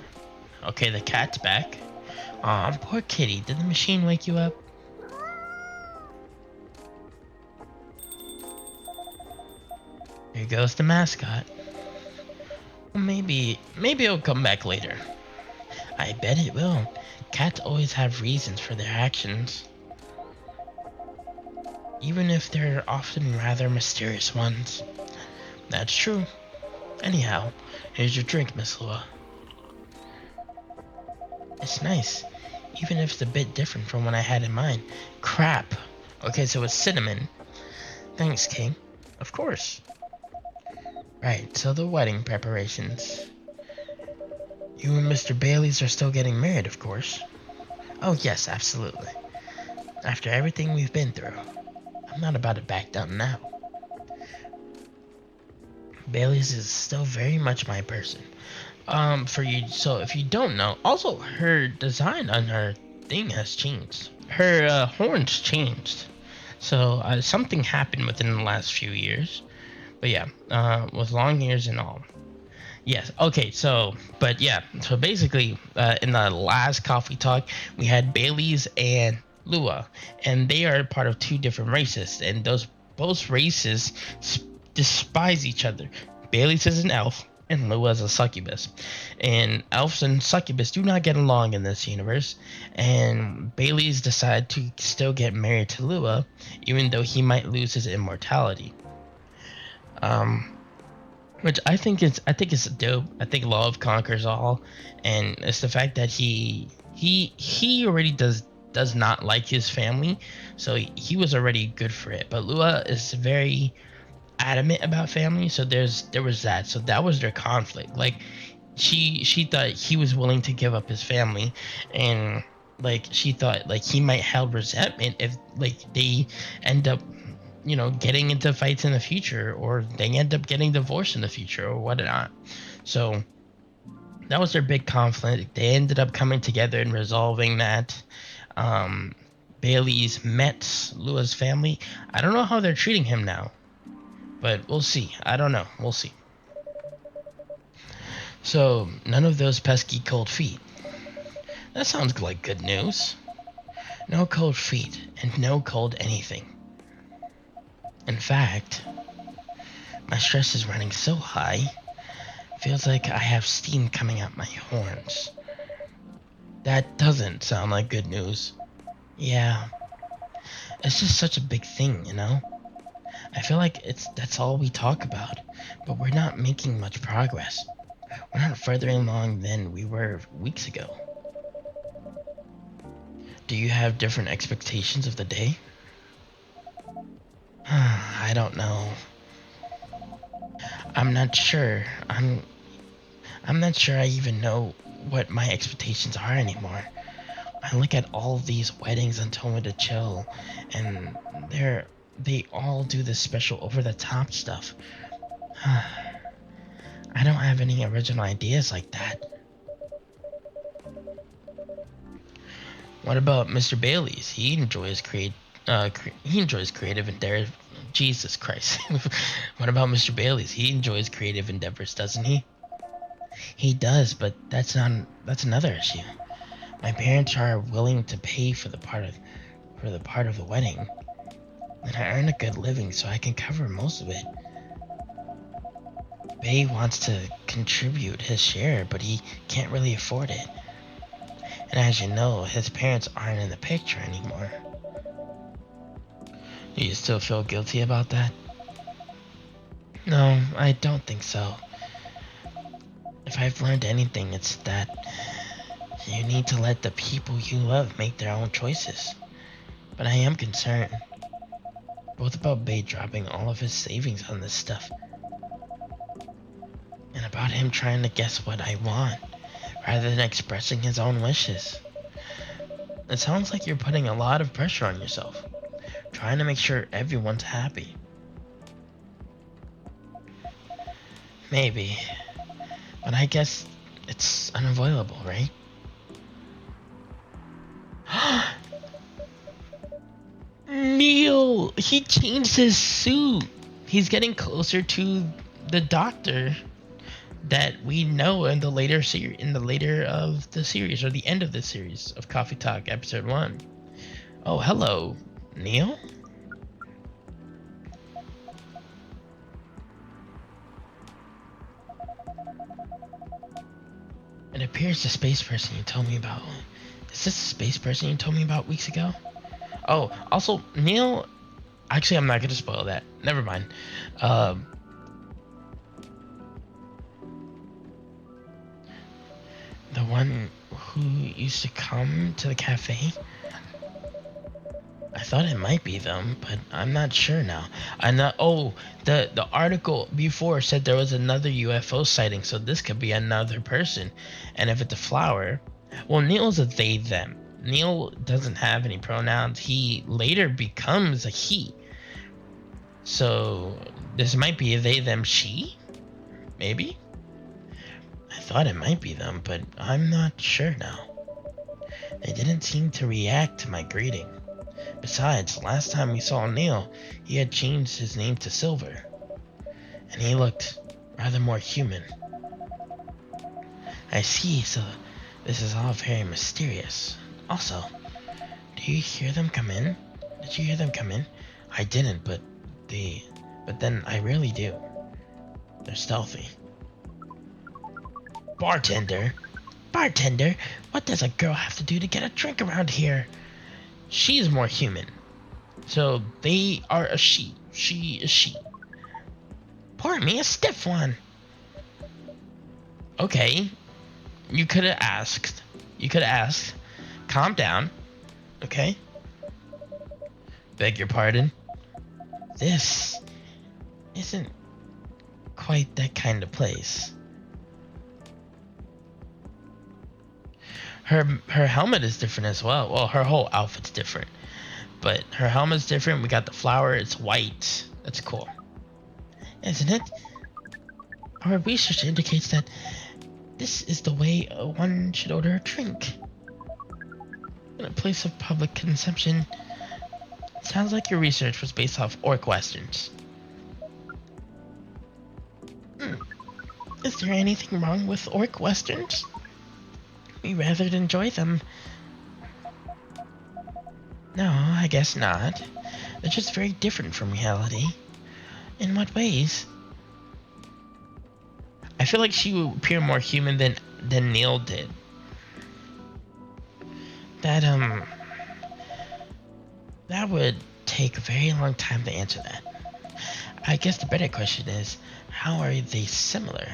Okay, the cat's back. Aw, poor kitty. Did the machine wake you up? Here goes the mascot. Well, maybe it'll come back later. I bet it will. Cats always have reasons for their actions, even if they're often rather mysterious ones. That's true. Anyhow, here's your drink, Miss Lua. It's nice, even if it's a bit different from what I had in mind. Crap. Okay, so it's cinnamon. Thanks, King. Of course. Right, so the wedding preparations. You and Mr. Bailey's are still getting married, of course. Oh yes, absolutely. After everything we've been through, I'm not about to back down now. Bailey's is still very much my person. For you, so if you don't know, also her design on her thing has changed. Her horns changed. So something happened within the last few years. But yeah, with long ears and all. Yes. Okay. So, but yeah. So basically, in the last coffee talk, we had Bailey's and Lua, and they are part of two different races, and those both races despise each other. Bailey's is an elf, and Lua is a succubus, and elves and succubus do not get along in this universe. And Bailey's decided to still get married to Lua, even though he might lose his immortality. Which I think it's dope. I think love conquers all, and it's the fact that he already does not like his family, so he was already good for it. But Lua is very adamant about family, so there was that. So that was their conflict. Like she thought he was willing to give up his family, and like she thought like he might have resentment if like they end up getting into fights in the future, or they end up getting divorced in the future or whatnot. So that was their big conflict. They ended up coming together and resolving that. Um, Bailey's met Lua's family. I don't know how they're treating him now, but we'll see. I don't know. We'll see. So none of those pesky cold feet. That sounds like good news. No cold feet and no cold anything. In fact, my stress is running so high, feels like I have steam coming out my horns. That doesn't sound like good news. Yeah, it's just such a big thing, you know? I feel like that's all we talk about, but we're not making much progress. We're not further along than we were weeks ago. Do you have different expectations of the day? I don't know. I'm not sure. I'm not sure I even know what my expectations are anymore. I look at all these weddings and told me to chill, and they all do this special over the top stuff. I don't have any original ideas like that. What about Mr. Bailey's? He enjoys creative endeavors. Jesus Christ. What about Mr. Bailey's? He enjoys creative endeavors, doesn't he? He does, but that's another issue. My parents are willing to pay for the part of the wedding, and I earn a good living so I can cover most of it. Bay wants to contribute his share, but he can't really afford it. And as you know, his parents aren't in the picture anymore. Do you still feel guilty about that? No, I don't think so. If I've learned anything, it's that you need to let the people you love make their own choices. But I am concerned, both about Bay dropping all of his savings on this stuff, and about him trying to guess what I want, rather than expressing his own wishes. It sounds like you're putting a lot of pressure on yourself, trying to make sure everyone's happy. Maybe, but I guess it's unavoidable, right? Neil! He changed his suit! He's getting closer to the doctor that we know in the later of the series, or the end of the series of Coffee Talk episode 1. Oh, hello, Neil? It appears the space person you told me about. Is this the space person you told me about weeks ago? Oh, also, Neil... Actually, I'm not going to spoil that. Never mind. The one who used to come to the cafe? I thought it might be them, but I'm not sure now. I'm not... Oh, the article before said there was another UFO sighting, so this could be another person. And if it's a flower... Well, Neil's a they, them. Neil doesn't have any pronouns. He later becomes a he. So, this might be a they, them, she? Maybe? I thought it might be them, but I'm not sure now. They didn't seem to react to my greeting. Besides, last time we saw Neil, he had changed his name to Silver, and he looked rather more human. I see, so this is all very mysterious. Also, do you hear them come in? Did you hear them come in? I didn't, but then I really do. They're stealthy. Bartender? Bartender? What does a girl have to do to get a drink around here? She's more human. So they are a she. She is she. Pour me a stiff one. Okay. You could have asked. Calm down. Okay? Beg your pardon. This isn't quite that kind of place. Her helmet is different as well. Well, her whole outfit's different. But her helmet's different. We got the flower. It's white. That's cool. Isn't it? Our research indicates that this is the way one should order a drink. In a place of public consumption. Sounds like your research was based off orc westerns. Is there anything wrong with orc westerns? We rather enjoy them. No, I guess not. They're just very different from reality. In what ways? I feel like she would appear more human than Neil did. That would take a very long time to answer that. I guess the better question is, how are they similar?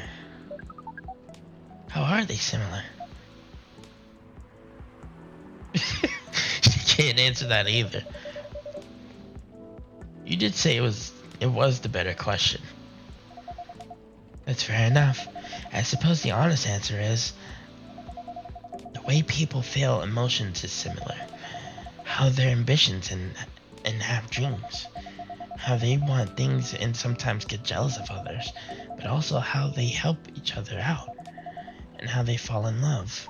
How are they similar? She can't answer that either. You did say it was the better question. That's fair enough. I suppose the honest answer is the way people feel emotions is similar. How their ambitions and have dreams. How they want things and sometimes get jealous of others, but also how they help each other out and how they fall in love.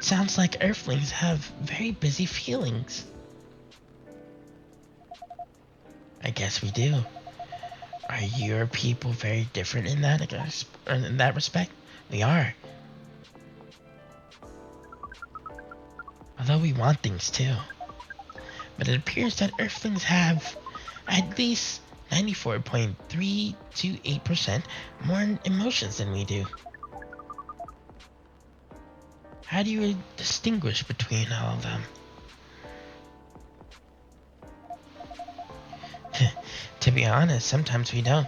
Sounds like Earthlings have very busy feelings. I guess we do. Are your people very different in that respect? We are. Although we want things too. But it appears that Earthlings have at least 94.328% more emotions than we do. How do you distinguish between all of them? To be honest, sometimes we don't.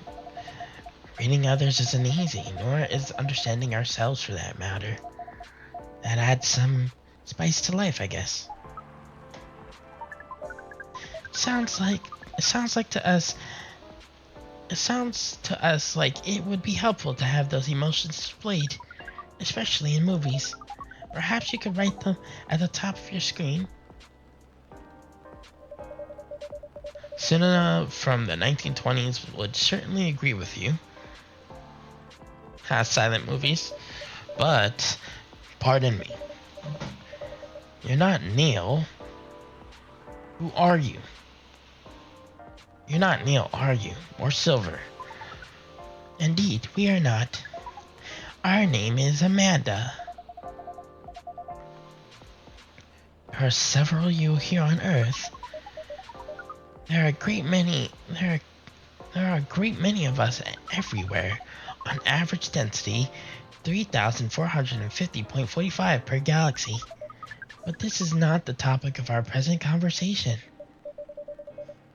Reading others isn't easy, nor is understanding ourselves for that matter. That adds some spice to life, I guess. Sounds like it sounds like to us it sounds to us like it would be helpful to have those emotions displayed, especially in movies. Perhaps you could write them at the top of your screen. Cinema from the 1920s would certainly agree with you. Has silent movies, but pardon me. You're not Neil. Who are you? You're not Neil, are you? Or Silver? Indeed, we are not. Our name is Amanda. There are several you here on Earth. There are a great many of us everywhere. On average density, 3,450.45 per galaxy. But this is not the topic of our present conversation.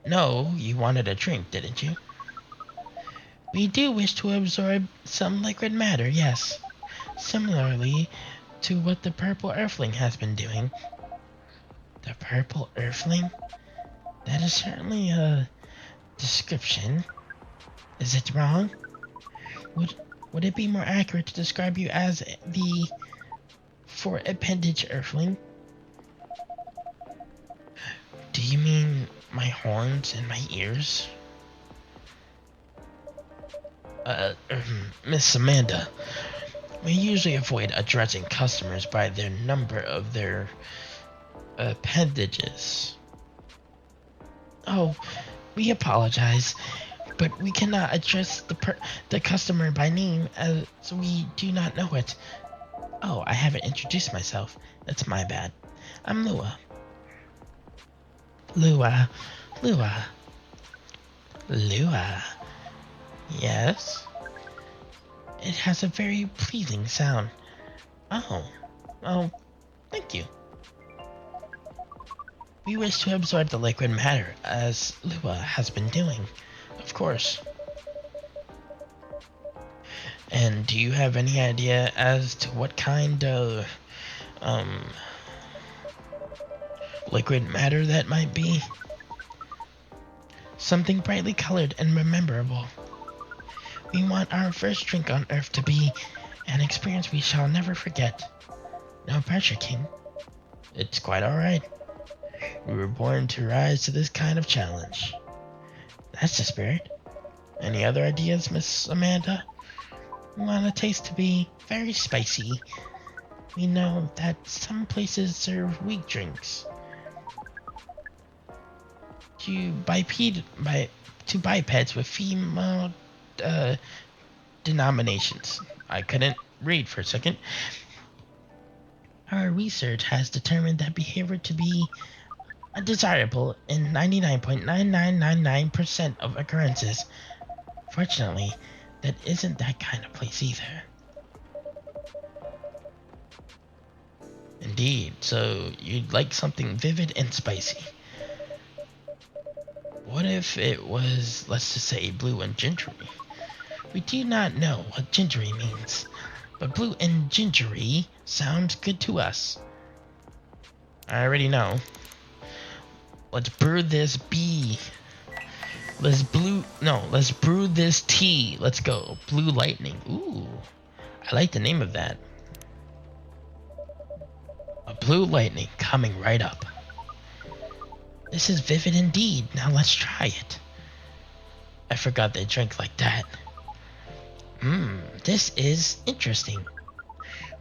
No, you wanted a drink, didn't you? We do wish to absorb some liquid matter, yes. Similarly to what the purple earthling has been doing. The purple earthling? That is certainly a description. Is it wrong? Would it be more accurate to describe you as the four appendage earthling? Do you mean my horns and my ears? Miss Amanda, we usually avoid addressing customers by their number of their appendages. Oh, we apologize, but we cannot address the customer by name as we do not know it. Oh, I haven't introduced myself. That's my bad. I'm Lua. Lua. Yes? It has a very pleasing sound. Oh, thank you. We wish to absorb the liquid matter, as Lua has been doing, of course. And do you have any idea as to what kind of, liquid matter that might be? Something brightly colored and memorable. We want our first drink on Earth to be an experience we shall never forget. No pressure, King. It's quite alright. We were born to rise to this kind of challenge. That's the spirit. Any other ideas, Miss Amanda? We want the taste to be very spicy. We know that some places serve weak drinks. To bipeds with female denominations. I couldn't read for a second. Our research has determined that behavior to be desirable in 99.9999% of occurrences. Fortunately, that isn't that kind of place either. Indeed, so you'd like something vivid and spicy. What if it was, let's just say, blue and gingery? We do not know what gingery means, but blue and gingery sounds good to us. I already know. Let's brew this bee. Let's brew this tea. Let's go. Blue lightning. Ooh, I like the name of that. A blue lightning coming right up. This is vivid indeed. Now let's try it. I forgot they drink like that. This is interesting.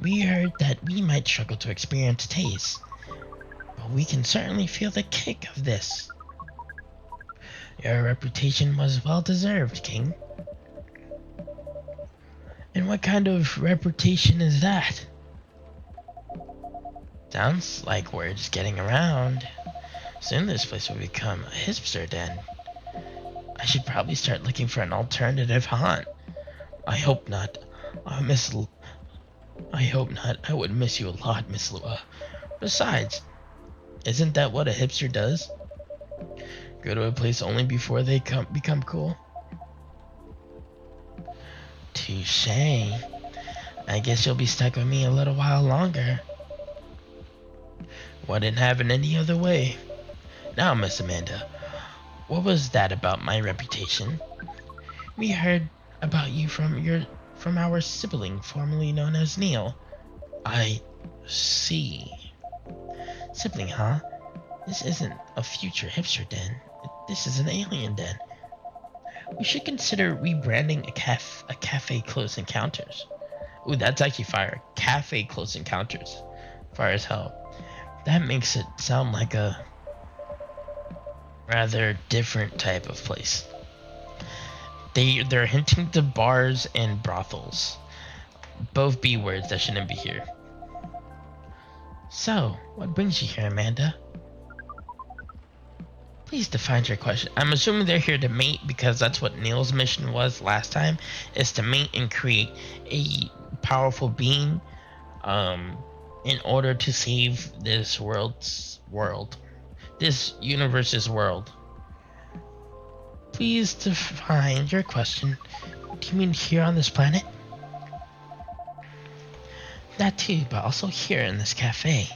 We heard that we might struggle to experience taste, but we can certainly feel the kick of this. Your reputation was well deserved, King. And what kind of reputation is that? Sounds like word is getting around. Soon this place will become a hipster den. I should probably start looking for an alternative haunt. I hope not. I hope not. I would miss you a lot, Miss Lua. Besides, isn't that what a hipster does? Go to a place only before they become cool? Touche. I guess you'll be stuck with me a little while longer. Wouldn't have it any other way. Now, Miss Amanda, what was that about my reputation? We heard about you from our sibling, formerly known as Neil. I see. Sibling, huh? This isn't a future hipster den. This is an alien den. We should consider rebranding a cafe close encounters. Ooh, that's actually fire. Cafe close encounters. Fire as hell. That makes it sound like a rather different type of place. They're hinting to bars and brothels. Both B words that shouldn't be here. So, what brings you here, Amanda? Please define your question. I'm assuming they're here to mate because that's what Neil's mission was last time, is to mate and create a powerful being in order to save this this universe's world. Please define your question. Do you mean here on this planet? That too, but also here in this cafe.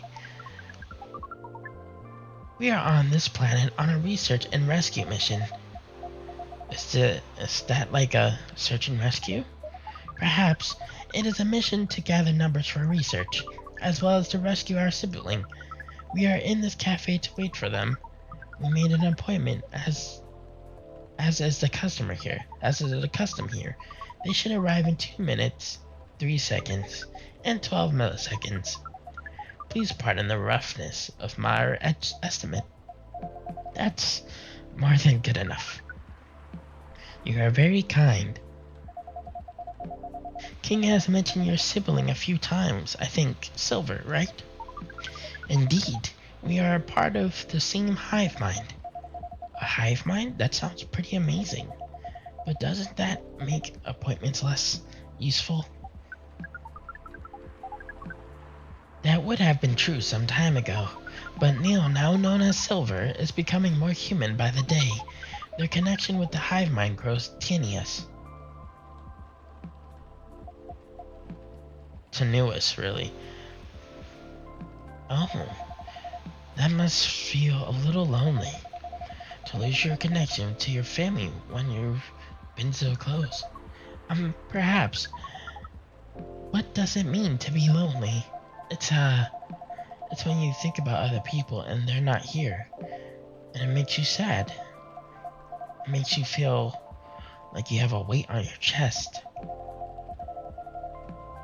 We are on this planet on a research and rescue mission. Is that like a search and rescue? Perhaps it is a mission to gather numbers for research, as well as to rescue our sibling. We are in this cafe to wait for them. We made an appointment as is the custom here. They should arrive in 2 minutes, 3 seconds, and 12 milliseconds. Please pardon the roughness of my estimate. That's more than good enough. You are very kind. King has mentioned your sibling a few times. I think Silver, right? Indeed, we are a part of the same hive mind. A hive mind? That sounds pretty amazing. But doesn't that make appointments less useful? That would have been true some time ago, but Neil, now known as Silver, is becoming more human by the day. Their connection with the hive mind grows tenuous. Tenuous, really. Oh, that must feel a little lonely, to lose your connection to your family when you've been so close. Perhaps. What does it mean to be lonely? It's when you think about other people and they're not here, and it makes you sad. It makes you feel like you have a weight on your chest.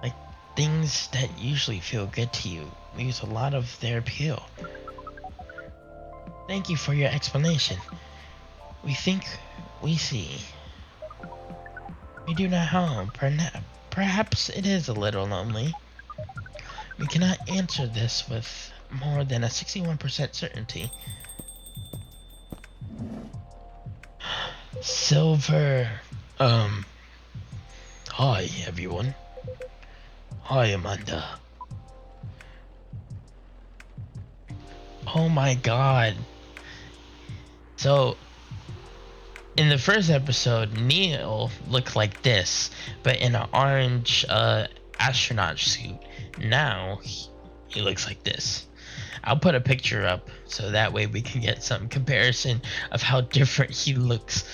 Like things that usually feel good to you lose a lot of their appeal. Thank you for your explanation. We think we see. We do not know. Perhaps it is a little lonely. We cannot answer this with more than a 61% certainty. Silver. Hi, everyone. Hi, Amanda. Oh my god. So, in the first episode, Neil looked like this, but in an orange astronaut suit. Now, he looks like this. I'll put a picture up so that way we can get some comparison of how different he looks.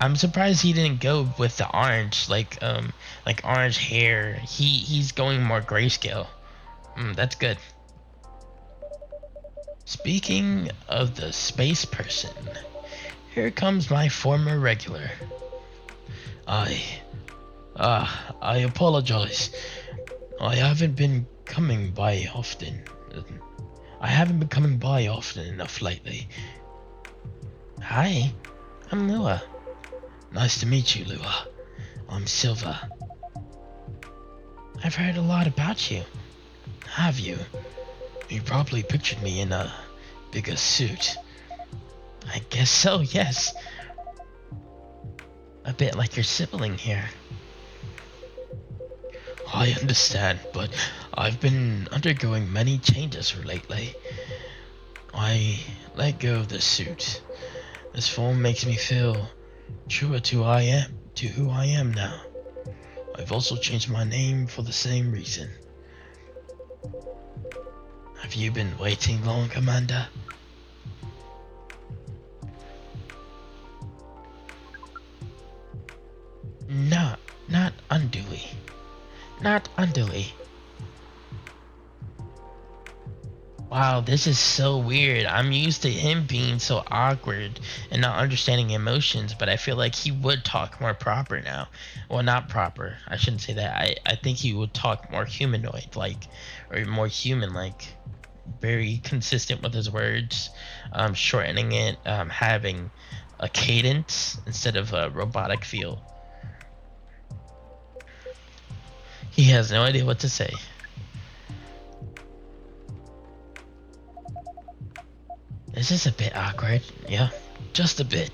I'm surprised he didn't go with the orange, like orange hair. He's going more grayscale. That's good. Speaking of the space person, here comes my former regular. I apologize. I haven't been coming by often. I haven't been coming by often enough lately. Hi, I'm Lua. Nice to meet you, Lua. I'm Silver. I've heard a lot about you. Have you? You probably pictured me in a bigger suit. I guess so, yes. A bit like your sibling here. I understand, but I've been undergoing many changes lately. I let go of the suit. This form makes me feel truer to who I am. to who I am now. I've also changed my name for the same reason. Have you been waiting long, Amanda? No, not unduly. Not unduly. Wow, this is so weird. I'm used to him being so awkward and not understanding emotions, but I feel like he would talk more proper now. Well, not proper. I shouldn't say that. I think he would talk more humanoid like, or more human like. Very consistent with his words, shortening it, having a cadence instead of a robotic feel. He has no idea what to say. This is a bit awkward. Yeah, just a bit.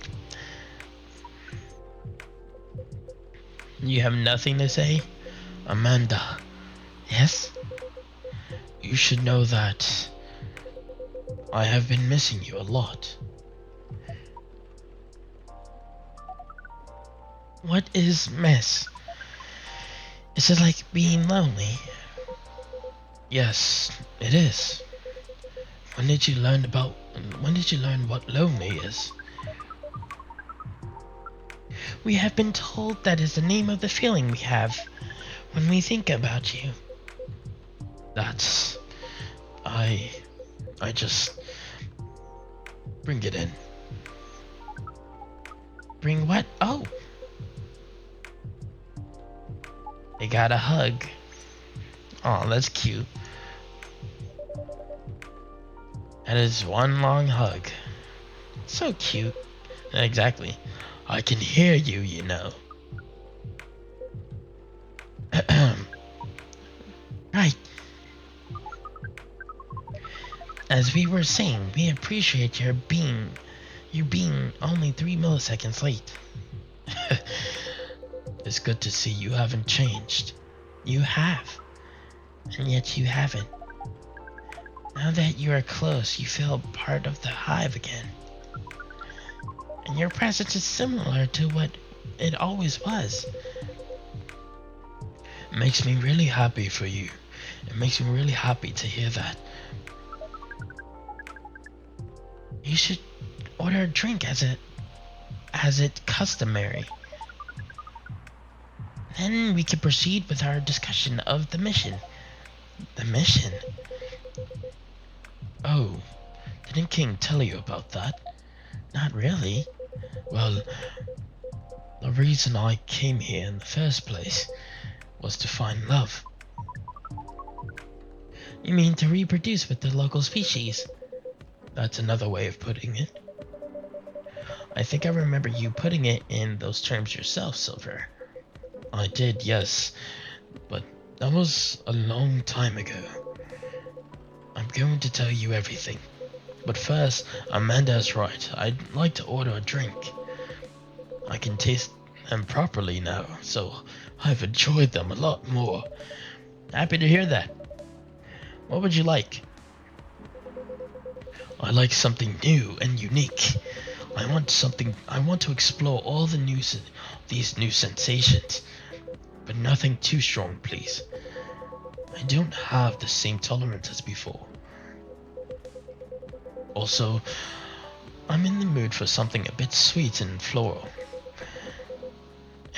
You have nothing to say? Amanda. Yes? You should know that I have been missing you a lot. What is miss? Is it like being lonely? Yes, it is. When did you learn what lonely is? We have been told that is the name of the feeling we have when we think about you. That's... I just... Bring it in. Bring what? Oh! They got a hug. Oh, that's cute. That is one long hug. So cute. Exactly. I can hear you, you know. Right. As we were saying, we appreciate you being only 3 milliseconds late. It's good to see you haven't changed. You have. And yet you haven't. Now that you are close, you feel part of the hive again. And your presence is similar to what it always was. It makes me really happy for you. It makes me really happy to hear that. You should order a drink as it customary. Then we can proceed with our discussion of the mission. The mission? Oh, didn't King tell you about that? Not really. Well, the reason I came here in the first place was to find love. You mean to reproduce with the local species? That's another way of putting it. I think I remember you putting it in those terms yourself, Silver. I did, yes, but that was a long time ago. I'm going to tell you everything. But first, Amanda is right. I'd like to order a drink. I can taste them properly now, so I've enjoyed them a lot more. Happy to hear that. What would you like? I like something new and unique. I want to explore all these new sensations. But nothing too strong, please. I don't have the same tolerance as before. Also, I'm in the mood for something a bit sweet and floral.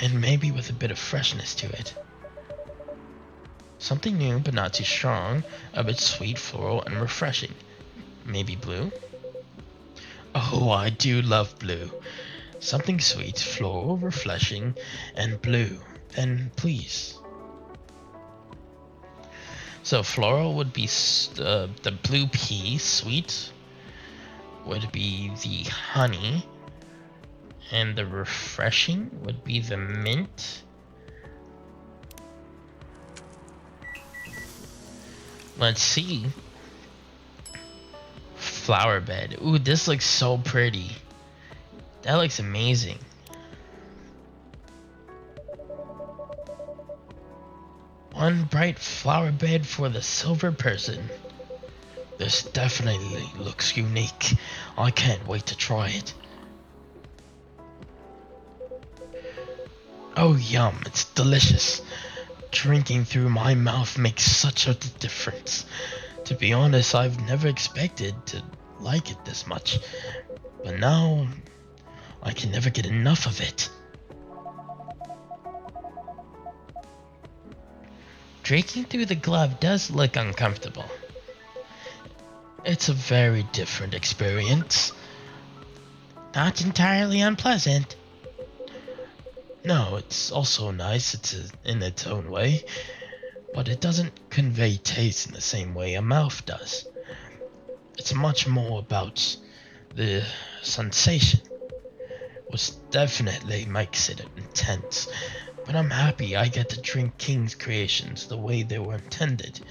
And maybe with a bit of freshness to it. Something new but not too strong, a bit sweet, floral, and refreshing. Maybe blue? Oh, I do love blue. Something sweet, floral, refreshing, and blue. Then please. So floral would be the blue pea, sweet would be the honey, and the refreshing would be the mint. Let's see. Flower bed. Ooh, this looks so pretty. That looks amazing. One bright flower bed for the silver person. This definitely looks unique. I can't wait to try it. Oh, yum, it's delicious. Drinking through my mouth makes such a difference. To be honest, I've never expected to like it this much, but now I can never get enough of it. Drinking through the glove does look uncomfortable. It's a very different experience. Not entirely unpleasant. No, it's also nice, in its own way, but it doesn't convey taste in the same way a mouth does. It's much more about the sensation, which definitely makes it intense. But I'm happy I get to drink King's creations the way they were intended.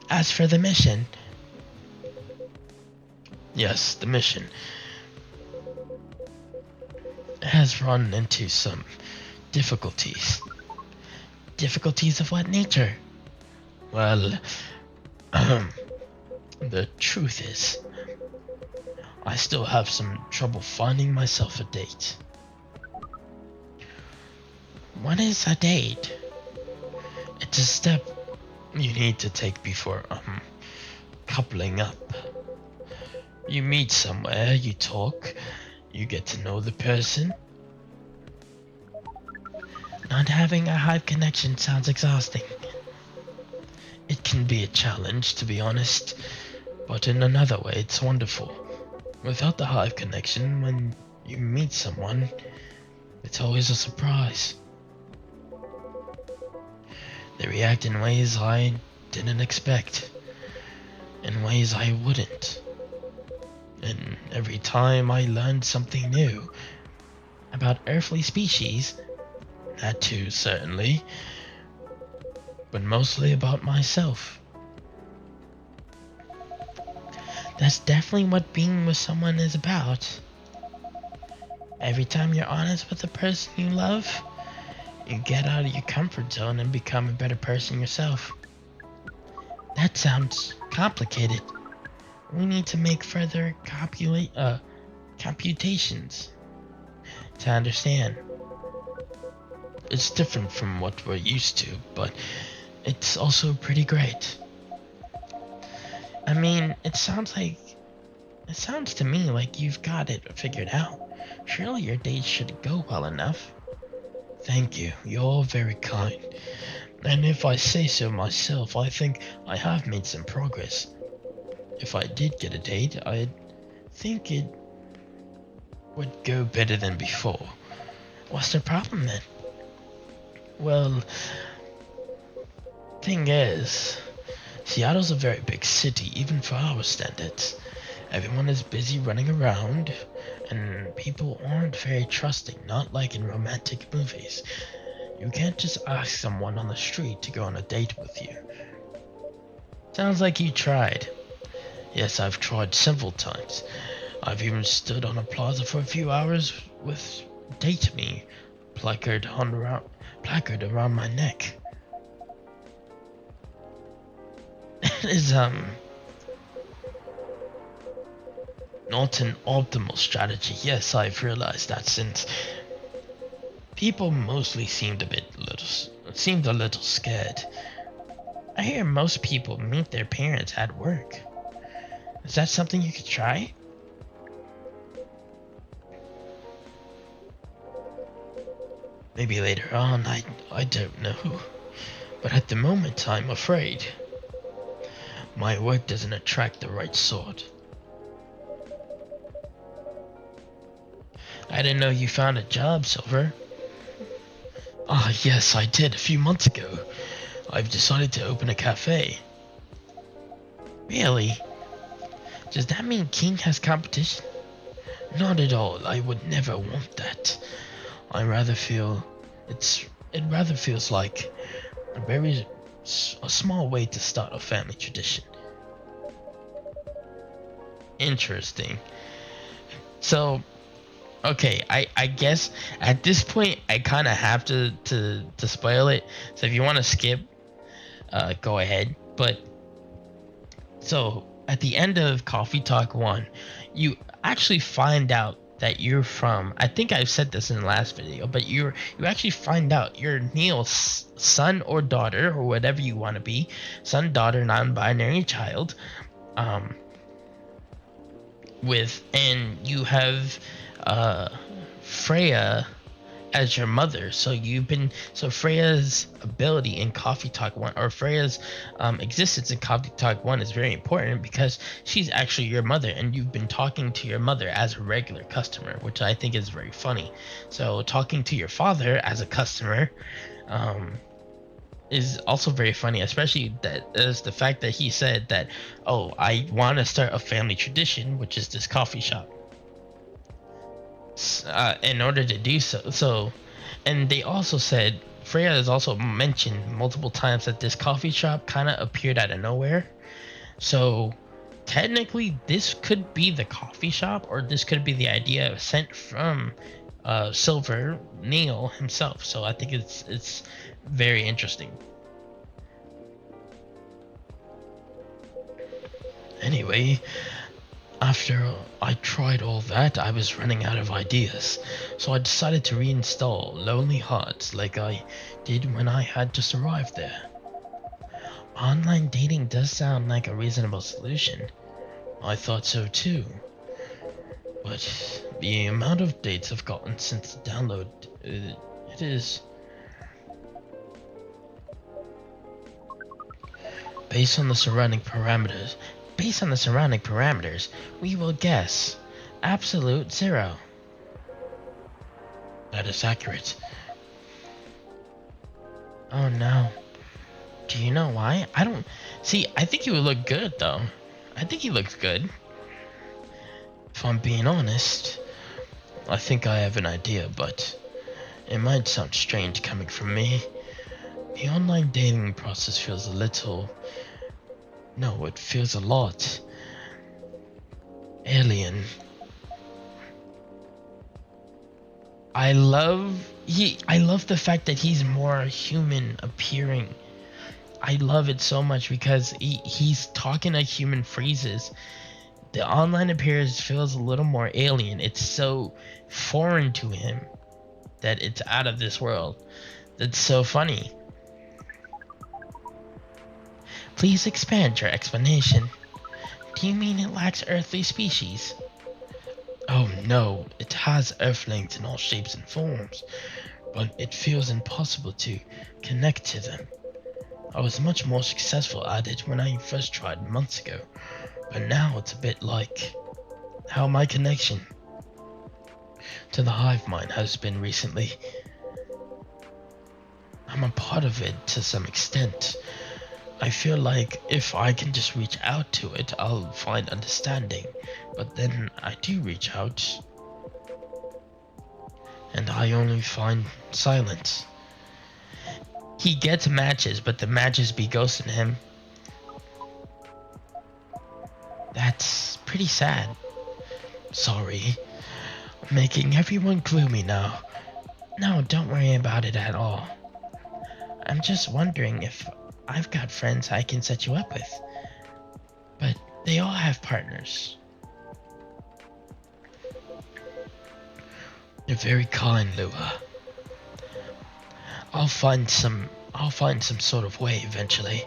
As for the mission, yes, the mission has run into some difficulties. Difficulties of what nature? Well, the truth is, I still have some trouble finding myself a date. What is a date? It's a step you need to take before, coupling up. You meet somewhere, you talk, you get to know the person. Not having a hive connection sounds exhausting. It can be a challenge, to be honest, but in another way, it's wonderful. Without the hive connection, when you meet someone, it's always a surprise. They react in ways I didn't expect, in ways I wouldn't. And every time I learned something new about earthly species, that too certainly, but mostly about myself. That's definitely what being with someone is about. Every time you're honest with the person you love, you get out of your comfort zone and become a better person yourself. That sounds complicated. We need to make further computations to understand. It's different from what we're used to, but it's also pretty great. I mean, it sounds to me like you've got it figured out. Surely your dates should go well enough. Thank you, you're very kind. And if I say so myself, I think I have made some progress. If I did get a date, I'd think it would go better than before. What's the problem then? Well, thing is, Seattle's a very big city, even for our standards. Everyone is busy running around, and people aren't very trusting, not like in romantic movies. You can't just ask someone on the street to go on a date with you. Sounds like you tried. Yes, I've tried several times. I've even stood on a plaza for a few hours with "Date Me" placard around my neck. It is not an optimal strategy. Yes, I've realized that since people mostly seemed a little scared. I hear most people meet their parents at work. Is that something you could try? Maybe later on, I don't know. But at the moment, I'm afraid. My work doesn't attract the right sort. I didn't know you found a job, Silver. Ah, yes, I did a few months ago. I've decided to open a cafe. Really? Does that mean King has competition? Not at all. I would never want that. I rather feel it rather feels like a small way to start a family tradition. Interesting. So, okay, I guess at this point I kind of have to spoil it. So if you want to skip, go ahead. But so at the end of Coffee Talk 1, you actually find out that you're from. I think I've said this in the last video, but you actually find out you're Neil's son or daughter or whatever you want to be, son, daughter, non-binary child, um, and you have Freya as your mother. So Freya's ability in Coffee Talk 1, or Freya's existence in Coffee Talk 1, is very important because she's actually your mother and you've been talking to your mother as a regular customer, which I think is very funny. So talking to your father as a customer is also very funny, especially that is the fact that he said that, oh, I want to start a family tradition, which is this coffee shop. In order to do so, and they also said, Freya has also mentioned multiple times that this coffee shop kind of appeared out of nowhere. So technically this could be the coffee shop, or this could be the idea sent from Silver Neil himself. So I think it's very interesting. Anyway, after I tried all that, I was running out of ideas, so I decided to reinstall Lonely Hearts like I did when I had just arrived there. Online dating does sound like a reasonable solution. I thought so too. But the amount of dates I've gotten since the download, it is... Based on the surrounding parameters, we will guess absolute 0. That is accurate. Oh no. Do you know why? I think he would look good though. I think he looks good. If I'm being honest, I think I have an idea, but it might sound strange coming from me. The online dating process feels a little... No, it feels a lot alien. I love the fact that he's more human appearing. I love it so much because he's talking like human phrases. The online appearance feels a little more alien. It's so foreign to him that it's out of this world. That's so funny. Please expand your explanation. Do you mean it lacks earthly species? Oh no, it has earthlings in all shapes and forms, but it feels impossible to connect to them. I was much more successful at it when I first tried months ago, but now it's a bit like how my connection to the hive mind has been recently. I'm a part of it to some extent. I feel like if I can just reach out to it, I'll find understanding. But then I do reach out, and I only find silence. He gets matches, but the matches be ghosting him. That's pretty sad. Sorry, I'm making everyone gloomy now. No, don't worry about it at all. I'm just wondering if I've got friends I can set you up with, but they all have partners. You're very kind, Lua. I'll find some sort of way eventually.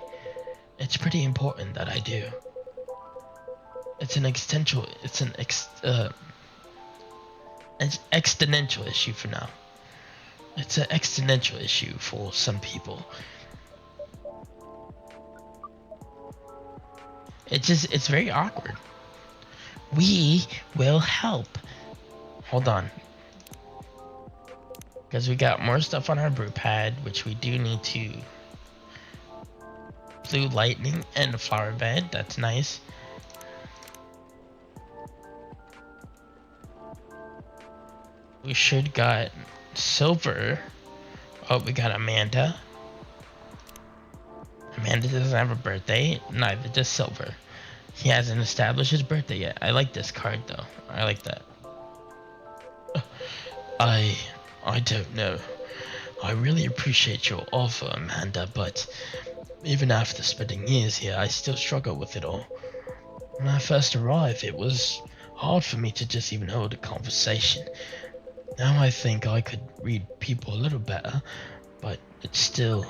It's pretty important that I do. It's an existential issue for now. It's an existential issue for some people. It's very awkward. We will help. Hold on. Because we got more stuff on our brew pad, which we do need to... Blue lightning and a flower bed, that's nice. We should got silver. Oh, we got Amanda. Amanda doesn't have a birthday, neither does Silver. He hasn't established his birthday yet. I like this card though. I like that. I don't know. I really appreciate your offer, Amanda, but even after spending years here, I still struggle with it all. When I first arrived, it was hard for me to just even hold a conversation. Now I think I could read people a little better, but it's still...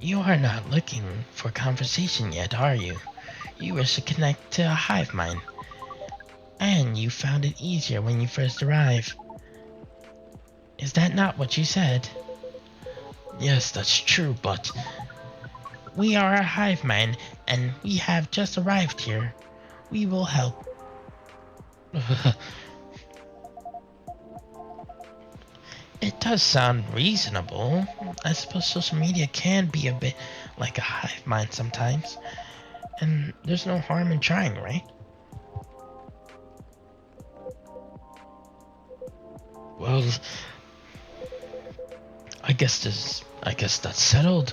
You are not looking for conversation yet, are you? You wish to connect to a hive mind, and you found it easier when you first arrived. Is that not what you said? Yes, that's true, but we are a hive mind, and we have just arrived here. We will help. It does sound reasonable. I suppose social media can be a bit like a hive mind sometimes, and there's no harm in trying, right? Well, I guess that's settled.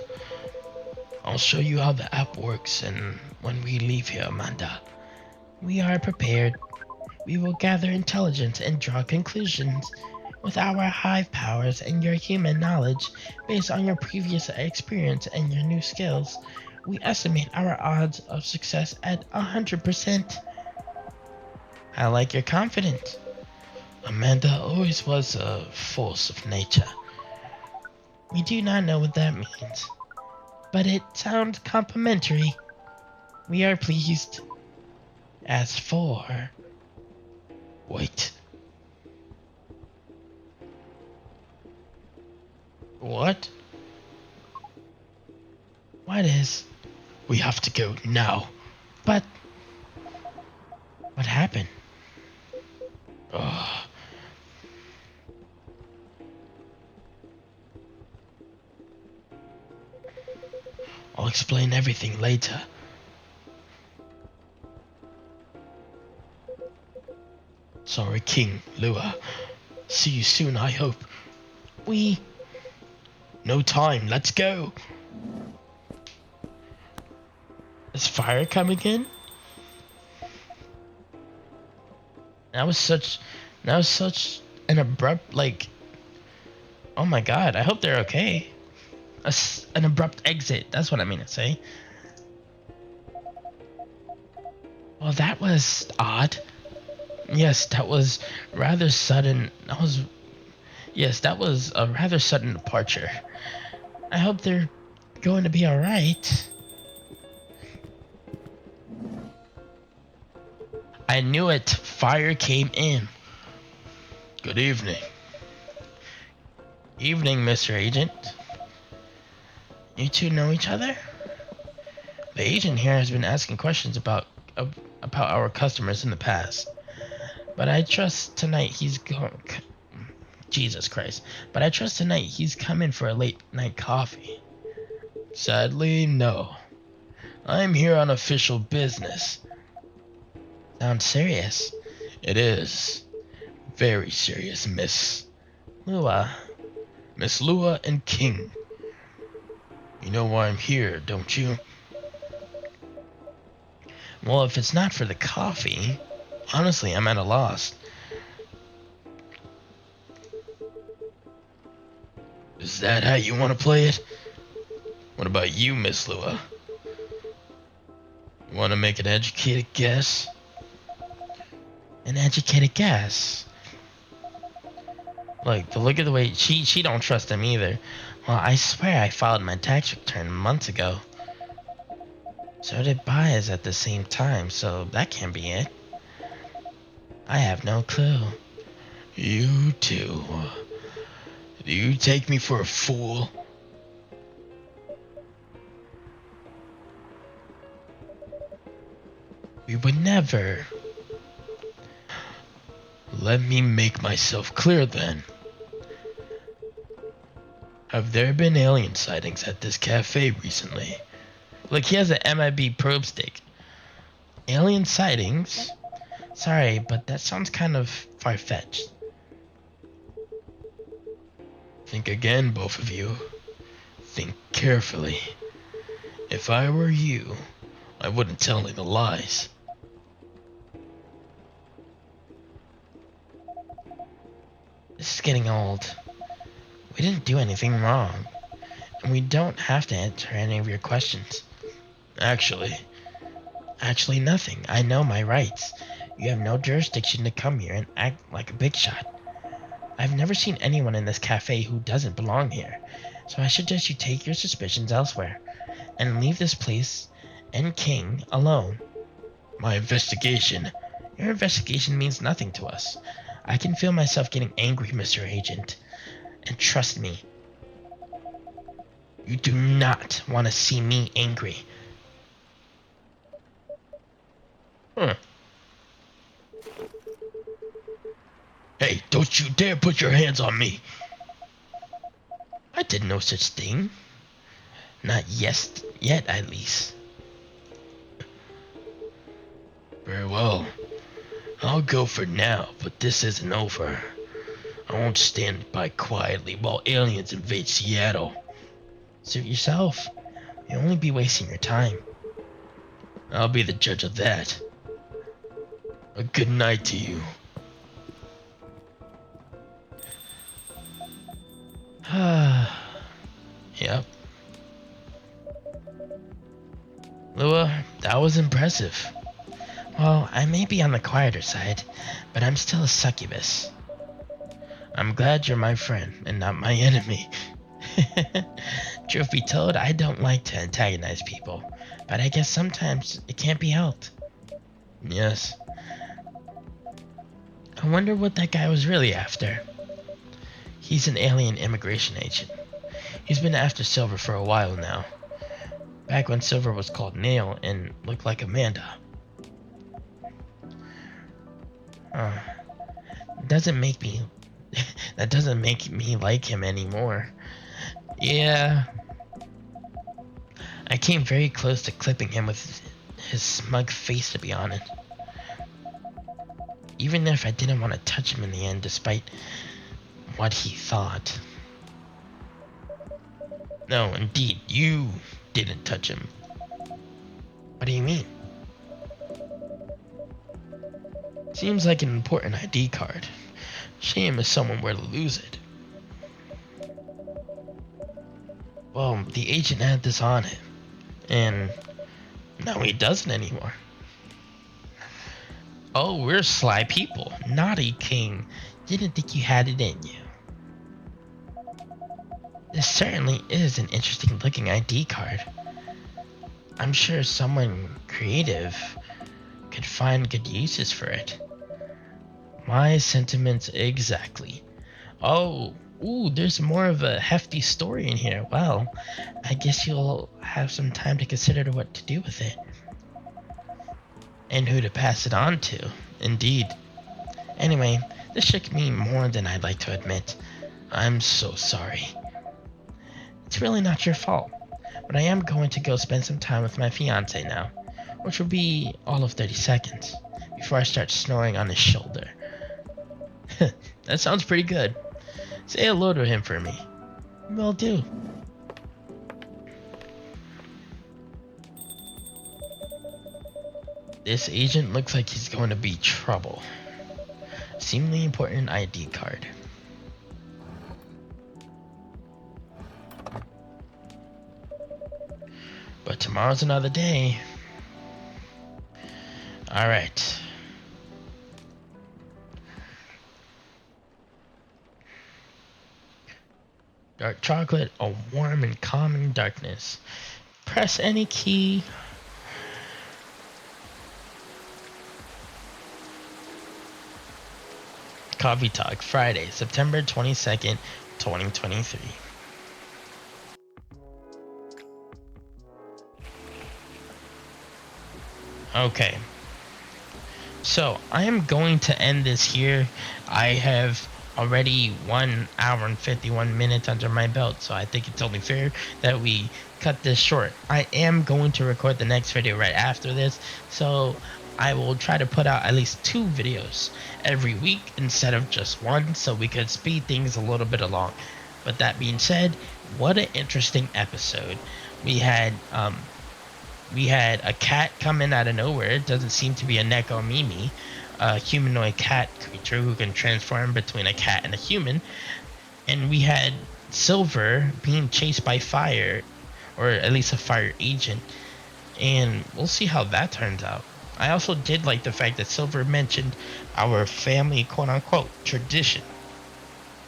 I'll show you how the app works, and when we leave here, Amanda, we are prepared. We will gather intelligence and draw conclusions. With our hive powers and your human knowledge, based on your previous experience and your new skills, we estimate our odds of success at 100%. I like your confidence. Amanda always was a force of nature. We do not know what that means, but it sounds complimentary. We are pleased. As for... Wait. What? What is... We have to go now. But... What happened? Ugh. I'll explain everything later. Sorry, King, Lua. See you soon, I hope. No time, let's go! Is fire coming in? That was such an abrupt, like... Oh my god, I hope they're okay. An abrupt exit, that's what I mean to say. Well, that was odd. Yes, that was rather sudden. That was a rather sudden departure. I hope they're going to be alright. I knew it. Fire came in. Good evening. Evening, Mr. Agent. You two know each other? The agent here has been asking questions about our customers in the past. But I trust tonight he's going... Jesus Christ. But I trust tonight he's coming for a late night coffee. Sadly, no. I'm here on official business. Sounds serious. It is. Very serious, Miss Lua. Miss Lua and King. You know why I'm here, don't you? Well, if it's not for the coffee, honestly, I'm at a loss. Is that how you want to play it? What about you, Miss Lua? You want to make an educated guess? An educated guess? Like, look at the way she don't trust him either. Well, I swear I filed my tax return months ago. So did Baez at the same time, so that can't be it. I have no clue. You too. Do you take me for a fool? We would never. Let me make myself clear then. Have there been alien sightings at this cafe recently? Look, he has an MIB probe stick. Alien sightings? Sorry, but that sounds kind of far-fetched. Think again, both of you. Think carefully. If I were you, I wouldn't tell any the lies. This is getting old. We didn't do anything wrong, and we don't have to answer any of your questions. Actually, actually nothing. I know my rights. You have no jurisdiction to come here and act like a big shot. I've never seen anyone in this cafe who doesn't belong here, so I suggest you take your suspicions elsewhere and leave this place and King alone. My investigation? Your investigation means nothing to us. I can feel myself getting angry, Mr. Agent. And trust me, you do not want to see me angry. Huh. Hey, don't you dare put your hands on me! I did no such thing. Not yet, at least. Very well. I'll go for now, but this isn't over. I won't stand by quietly while aliens invade Seattle. Suit yourself. You'll only be wasting your time. I'll be the judge of that. A good night to you. Yep. Lua, that was impressive. Well, I may be on the quieter side, but I'm still a succubus. I'm glad you're my friend and not my enemy. Truth be told, I don't like to antagonize people, but I guess sometimes it can't be helped. Yes. I wonder what that guy was really after. He's an alien immigration agent. He's been after Silver for a while now. Back when Silver was called Nail and looked like Amanda. Doesn't make me that doesn't make me like him anymore. Yeah. I came very close to clipping him with his smug face, to be honest. Even if I didn't want to touch him in the end, despite what he thought. No, indeed, you didn't touch him. What do you mean? Seems like an important ID card. Shame if someone were to lose it. Well, the agent had this on it, and now he doesn't anymore. Oh, we're sly people. Naughty King. Didn't think you had it in you. This certainly is an interesting looking ID card. I'm sure someone creative could find good uses for it. My sentiments exactly. Oh, ooh, there's more of a hefty story in here. Well, I guess you'll have some time to consider what to do with it. And who to pass it on to. Indeed. Anyway, this shook me more than I'd like to admit. I'm so sorry. It's really not your fault, but I am going to go spend some time with my fiancé now, which will be all of 30 seconds, before I start snoring on his shoulder. That sounds pretty good. Say hello to him for me. Will do. This agent looks like he's going to be trouble. Seemingly important ID card. But tomorrow's another day. Alright. Dark chocolate, a warm and calming darkness. Press any key. Coffee Talk, Friday, September 22nd, 2023. Okay. So, I am going to end this here. I have already 1 hour and 51 minutes under my belt, so I think it's only fair that we cut this short. I am going to record the next video right after this, so I will try to put out at least 2 videos every week instead of just 1, so we could speed things a little bit along. But that being said, what an interesting episode. We had a cat come in out of nowhere. It doesn't seem to be a Neko Mimi, a humanoid cat creature who can transform between a cat and a human. And we had Silver being chased by fire, or at least a fire agent. and we'll see how that turns out. I also did like the fact that Silver mentioned our family quote unquote tradition.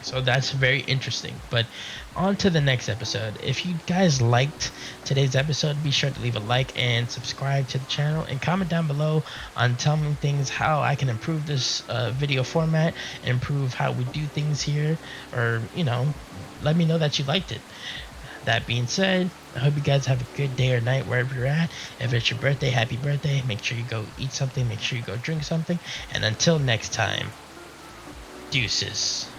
So that's very interesting. But on to the next episode. If you guys liked today's episode, be sure to leave a like and subscribe to the channel and comment down below on telling me things how I can improve this video format, improve how we do things here, or let me know that you liked it. That being said, I hope you guys have a good day or night wherever you're at. If it's your birthday, happy birthday. Make sure you go eat something, make sure you go drink something. And until next time, deuces.